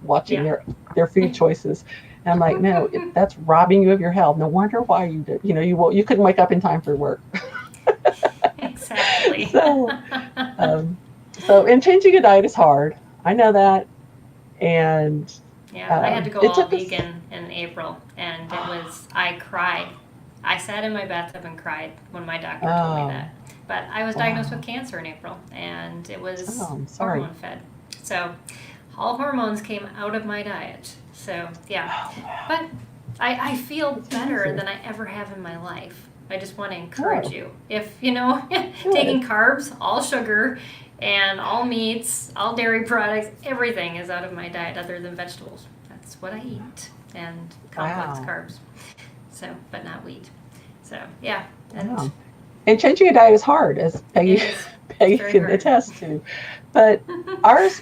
watching Yeah. their food choices. And I'm like, no, that's robbing you of your health. No wonder why you did. You couldn't wake up in time for work. Exactly. so, um, and changing a diet is hard. I know that, and Yeah, I had to go it all took us. vegan in April, and I cried. I sat in my bathtub and cried when my doctor told me Oh, that. But I was diagnosed with wow. cancer in April, and it Oh, was I'm sorry. hormone fed. So all hormones came out of my diet. So, yeah. Oh, wow. But I feel That's better amazing. than I ever have in my life. I just want to encourage Oh, you. If, you know, good. taking carbs, all sugar, and all meats, all dairy products, everything is out of my diet other than vegetables. That's what I eat. And complex Wow. carbs. So, but not wheat. So, yeah. And Wow. And changing a diet is hard, as it Peggy is. It's Peggy very can hard. attest to. But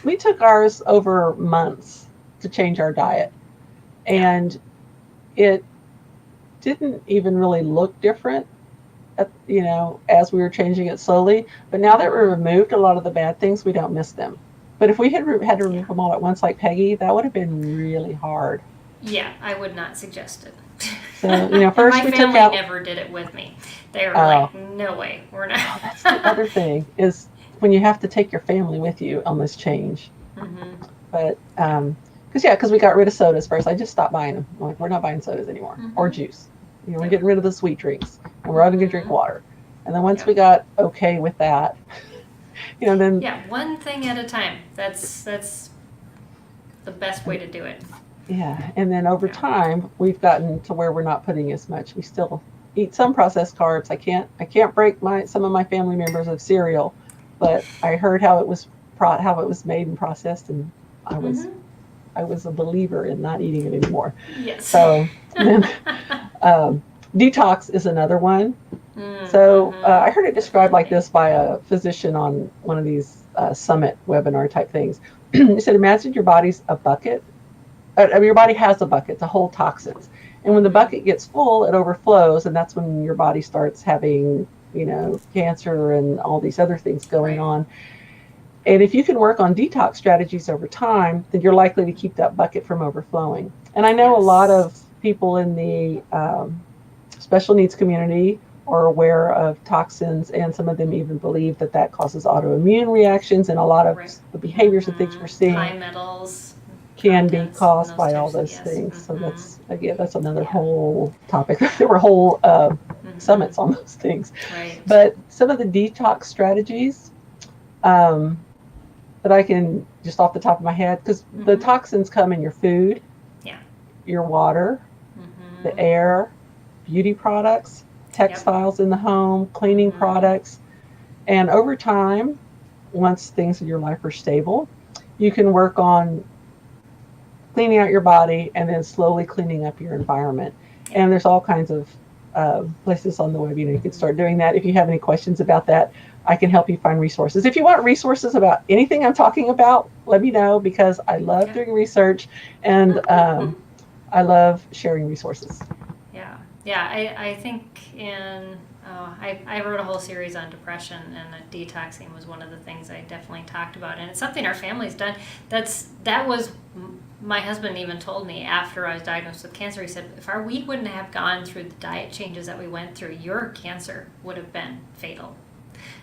we took ours over months to change our diet. Yeah. And it didn't even really look different as we were changing it slowly. But now that we Mm-hmm. removed a lot of the bad things, we don't miss them. But if we had to Yeah. remove them all at once, like Peggy, that would have been really hard. Yeah, I would not suggest it. So, And first my we took family out, never did it with me. They were oh, like, no way, we're not. oh, that's the other thing is when you have to take your family with you on this change. Mm-hmm. But, Yeah. because we got rid of sodas first. I just stopped buying them. I'm like, we're not buying sodas anymore or Mm-hmm. juice. We're Yep. getting rid of the sweet drinks and we're only going to drink Mm-hmm. water. And then once we Yep. got okay with that, then Yeah, one thing at a time. That's the best way to do it. yeah, and then over Yeah. time we've gotten to where we're not putting as much. We still eat some processed carbs. I can't break some of my family members of cereal, but I heard how it was made and processed, and I was Mm-hmm. I was a believer in not eating it anymore. Yes. So then detox is another one. So Mm-hmm. I heard it described like Definitely. this by a physician on one of these summit webinar type things. He said, imagine your body's a bucket. Your body has a bucket to hold toxins. And when the Mm-hmm. bucket gets full, it overflows. And that's when your body starts having, cancer and all these other things going Right. on. And if you can work on detox strategies over time, then you're likely to keep that bucket from overflowing. And I know a lot Yes. of people in the special needs community are aware of toxins, and some of them even believe that causes autoimmune reactions, and a lot of Right. the behaviors and things we're Mm-hmm. seeing High metals can be contents in caused those by all types. those Yes. things. So Mm-hmm. that's another Yeah. whole topic. There were whole Mm-hmm. summits on those things. Right. But some of the detox strategies um, that I can just off the top of my head, because the Mm-hmm. toxins come in your food, Yeah. your water, the Mm-hmm. air, beauty products, Yep. textiles in the home, cleaning Mm-hmm. products. And over time, once things in your life are stable, you can work on cleaning out your body and then slowly cleaning up your environment. Yeah. And there's all kinds of places on the web. You can start Mm-hmm. doing that. If you have any questions about that, I can help you find resources. If you want resources about anything I'm talking about, let me know, because I love Okay. doing research and I love sharing resources. Yeah, yeah. I think I wrote a whole series on depression, and detoxing was one of the things I definitely talked about, and it's something our family's done. That was my husband even told me after I was diagnosed with cancer. He said, if we wouldn't have gone through the diet changes that we went through, your cancer would have been fatal.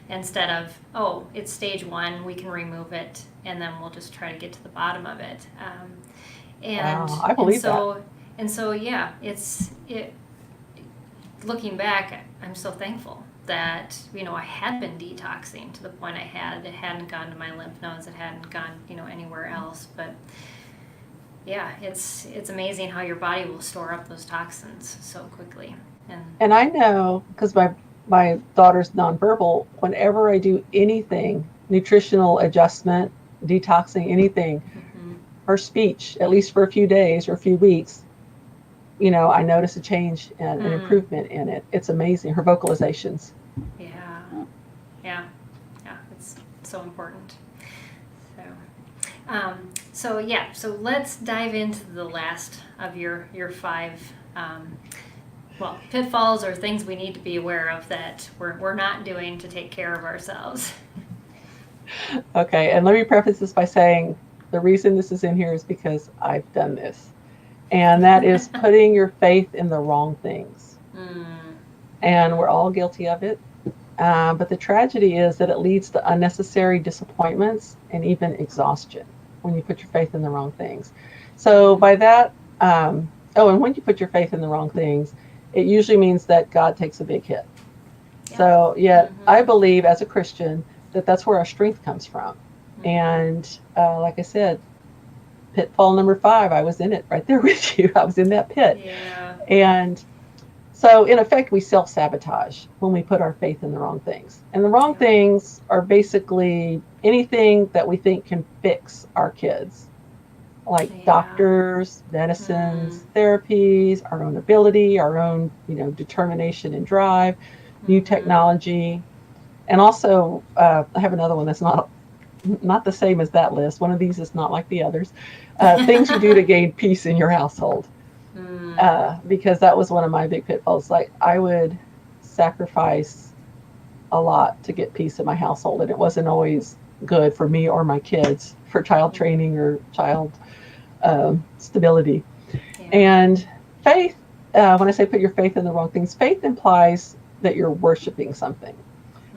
Instead of, oh, it's stage 1, we can remove it, and then we'll just try to get to the bottom of it. And Wow, I and believe that. so and so yeah, it looking back, I'm so thankful that I had been detoxing to the point it hadn't gone to my lymph nodes, it hadn't gone anywhere else. But yeah, it's amazing how your body will store up those toxins so quickly. And I know because my daughter's nonverbal. Whenever I do anything, nutritional adjustment, detoxing, anything, Mm-hmm. her speech, at least for a few days or a few weeks, I notice a change and an Mm. improvement in it. It's amazing. Her vocalizations. Yeah, yeah, yeah. It's so important. So, so let's dive into the last of your 5 pitfalls or things we need to be aware of that we're not doing to take care of ourselves. Okay, and let me preface this by saying the reason this is in here is because I've done this. And that is putting your faith in the wrong things. Mm. And we're all guilty of it. But the tragedy is that it leads to unnecessary disappointments and even exhaustion when you put your faith in the wrong things. So, by that, and when you put your faith in the wrong things, it usually means that God takes a big hit. Yep. So, yet, Mm-hmm. I believe as a Christian that that's where our strength comes from. Mm-hmm. And like I said, pitfall number 5, I was in it right there with you. I was in that pit. Yeah. And so in effect, we self-sabotage when we put our faith in the wrong things. And the wrong things are basically anything that we think can fix our kids, like doctors, medicines, therapies, our own ability, our own, determination and drive, new technology. And also, I have another one that's not the same as that list. One of these is not like the others. Things you do to gain peace in your household. Because that was one of my big pitfalls. Like, I would sacrifice a lot to get peace in my household, and it wasn't always good for me or my kids for child training or child stability. And faith, when I say put your faith in the wrong things, faith implies that you're worshiping something.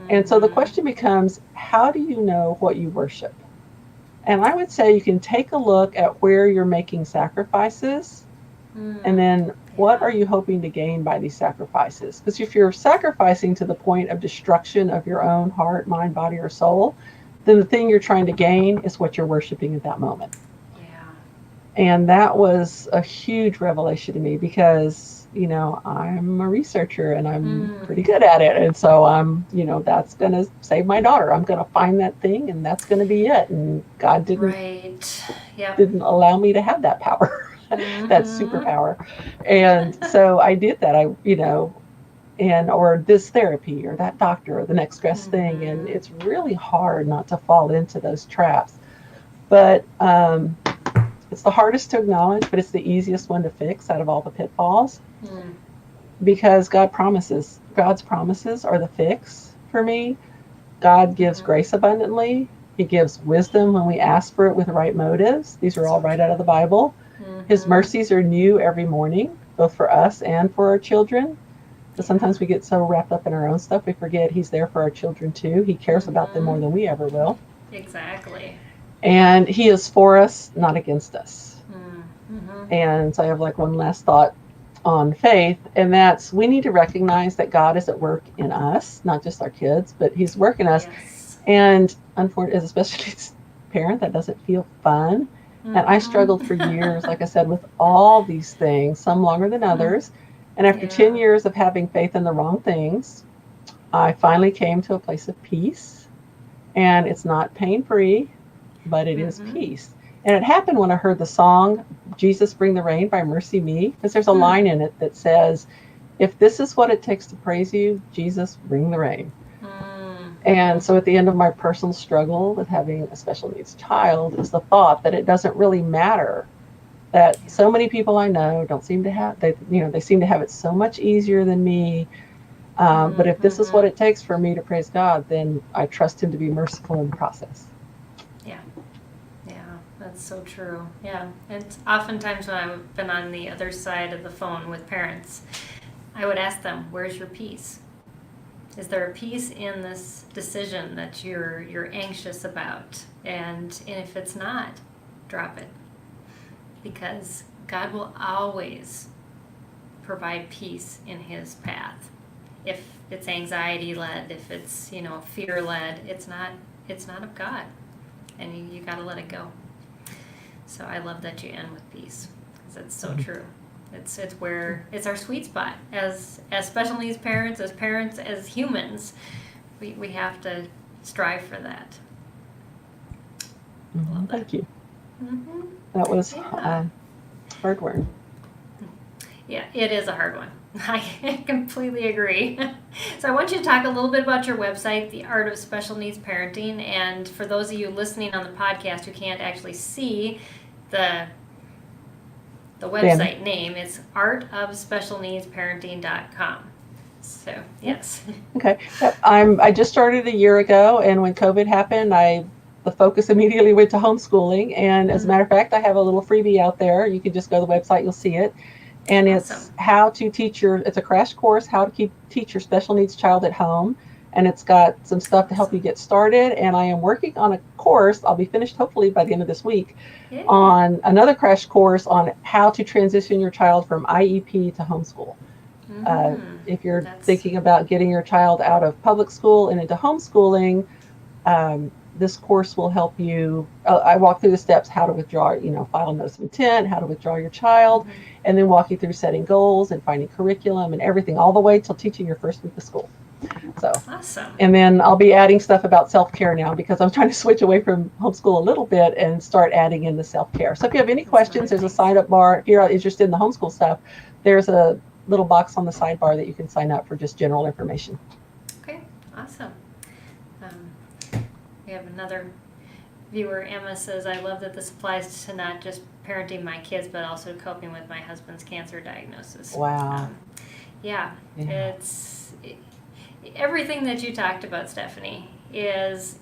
And so the question becomes, how do you know what you worship? And I would say you can take a look at where you're making sacrifices, and then what are you hoping to gain by these sacrifices? Because if you're sacrificing to the point of destruction of your own heart, mind, body, or soul, then the thing you're trying to gain is what you're worshiping at that moment. And that was a huge revelation to me because, I'm a researcher and I'm pretty good at it. And so I'm, that's going to save my daughter. I'm going to find that thing and that's going to be it. And God didn't allow me to have that power, that superpower. And so I did that. Or this therapy or that doctor or the next best thing. And it's really hard not to fall into those traps. But, it's the hardest to acknowledge, but it's the easiest one to fix out of all the pitfalls. Because God's promises are the fix for me. God gives grace abundantly. He gives wisdom when we ask for it with right motives. These are all right out of the Bible. His mercies are new every morning, both for us and for our children. But sometimes we get so wrapped up in our own stuff, we forget He's there for our children too. He cares about them more than we ever will. Exactly. And He is for us, not against us. And so I have one last thought on faith, and that's we need to recognize that God is at work in us, not just our kids, but He's working us. And unfortunately, as a special needs parent, that doesn't feel fun. And I struggled for years, like I said, with all these things, some longer than others. And after 10 years of having faith in the wrong things, I finally came to a place of peace. And it's not pain-free, but it is peace. And it happened when I heard the song, Jesus Bring the Rain by Mercy Me, because there's a line in it that says, if this is what it takes to praise you, Jesus, bring the rain. And so at the end of my personal struggle with having a special needs child is the thought that it doesn't really matter that so many people I know don't seem to have, they seem to have it so much easier than me. But if this is what it takes for me to praise God, then I trust Him to be merciful in the process. That's so true. Yeah. It's oftentimes when I've been on the other side of the phone with parents, I would ask them, where's your peace? Is there a peace in this decision that you're anxious about? And if it's not, drop it. Because God will always provide peace in His path. If it's anxiety-led, if it's, fear-led, it's not of God. And you got to let it go. So I love that you end with peace, because it's so true. It's where it's our sweet spot as special needs parents, as humans. We have to strive for that. Thank you. That was hard work. Yeah, it is a hard one. I completely agree. So I want you to talk a little bit about your website, The Art of Special Needs Parenting. And for those of you listening on the podcast who can't actually see the website name, it's artofspecialneedsparenting.com. So, yes. Okay. I just started a year ago, and when COVID happened, the focus immediately went to homeschooling. And as a matter of fact, I have a little freebie out there. You can just go to the website, you'll see it. And it's how to teach it's a crash course, how to teach your special needs child at home. And it's got some stuff to help you get started. And I am working on a course, I'll be finished hopefully by the end of this week, on another crash course on how to transition your child from IEP to homeschool. If you're thinking about getting your child out of public school and into homeschooling, this course will help you. I walk through the steps: how to withdraw, file a notice of intent, how to withdraw your child, Mm-hmm. and then walk you through setting goals and finding curriculum and everything, all the way till teaching your first week of school. So, Awesome. and then I'll be adding stuff about self-care now, because I'm trying to switch away from homeschool a little bit and start adding in the self-care. So if you have any questions, there's a sign-up bar. If you're interested in the homeschool stuff, there's a little box on the sidebar that you can sign up for just general information. Okay, awesome. Um, we have another viewer, Emma, says, I love that this applies to not just parenting my kids, but also coping with my husband's cancer diagnosis. Wow. Yeah, everything that you talked about, Stephanie, is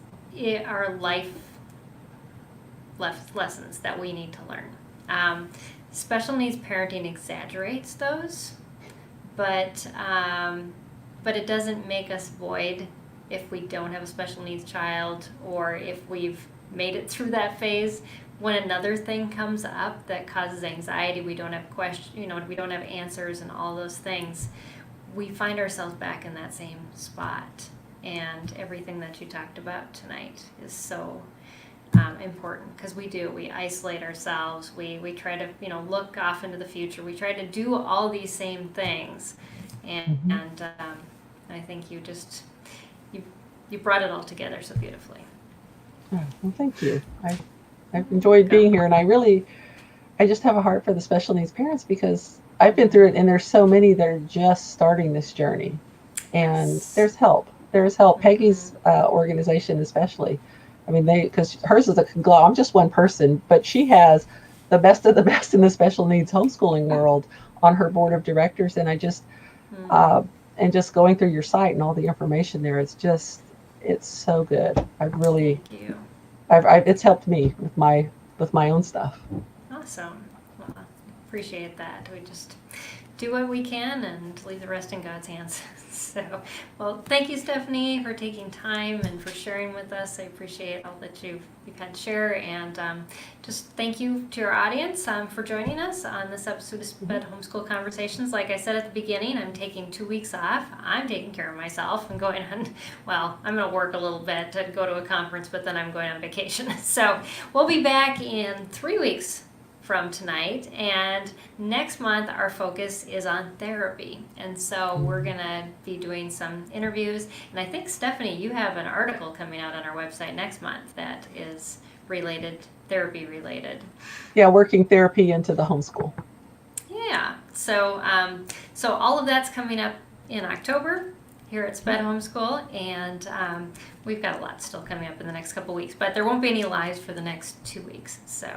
our life lessons that we need to learn. Special needs parenting exaggerates those, but it doesn't make us void if we don't have a special needs child, or if we've made it through that phase. When another thing comes up that causes anxiety, we don't have we don't have answers and all those things, we find ourselves back in that same spot. And everything that you talked about tonight is so important, because we isolate ourselves, we try to look off into the future, we try to do all these same things, and I think you brought it all together so beautifully. Oh, well, thank you. I've enjoyed being here, and I just have a heart for the special needs parents, because I've been through it, and there's so many that are just starting this journey, and Yes. there's help. Peggy's organization especially. I mean, because hers is a conglomerate. I'm just one person, but she has the best of the best in the special needs homeschooling world on her board of directors, and I just and just going through your site and all the information there, it's so good. Thank you. It's helped me with my own stuff. Awesome. Well, appreciate that. We just do what we can and leave the rest in God's hands. So, well, thank you, Stephanie, for taking time and for sharing with us. I appreciate all that you've had to share, and just thank you to our audience for joining us on this episode of SPED Homeschool Conversations. Like I said at the beginning, I'm taking 2 weeks off. I'm taking care of myself and going on, I'm going to work a little bit to go to a conference, but then I'm going on vacation. So we'll be back in 3 weeks from tonight, and next month our focus is on therapy, and so we're gonna be doing some interviews, and I think, Stephanie, you have an article coming out on our website next month that is therapy related. Yeah, working therapy into the homeschool. Yeah, so all of that's coming up in October here at SPED Homeschool, and we've got a lot still coming up in the next couple weeks, but there won't be any lives for the next 2 weeks. So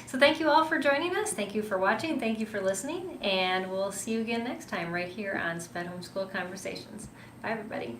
thank you all for joining us. Thank you for watching. Thank you for listening, and we'll see you again next time right here on SPED Homeschool Conversations. Bye, everybody.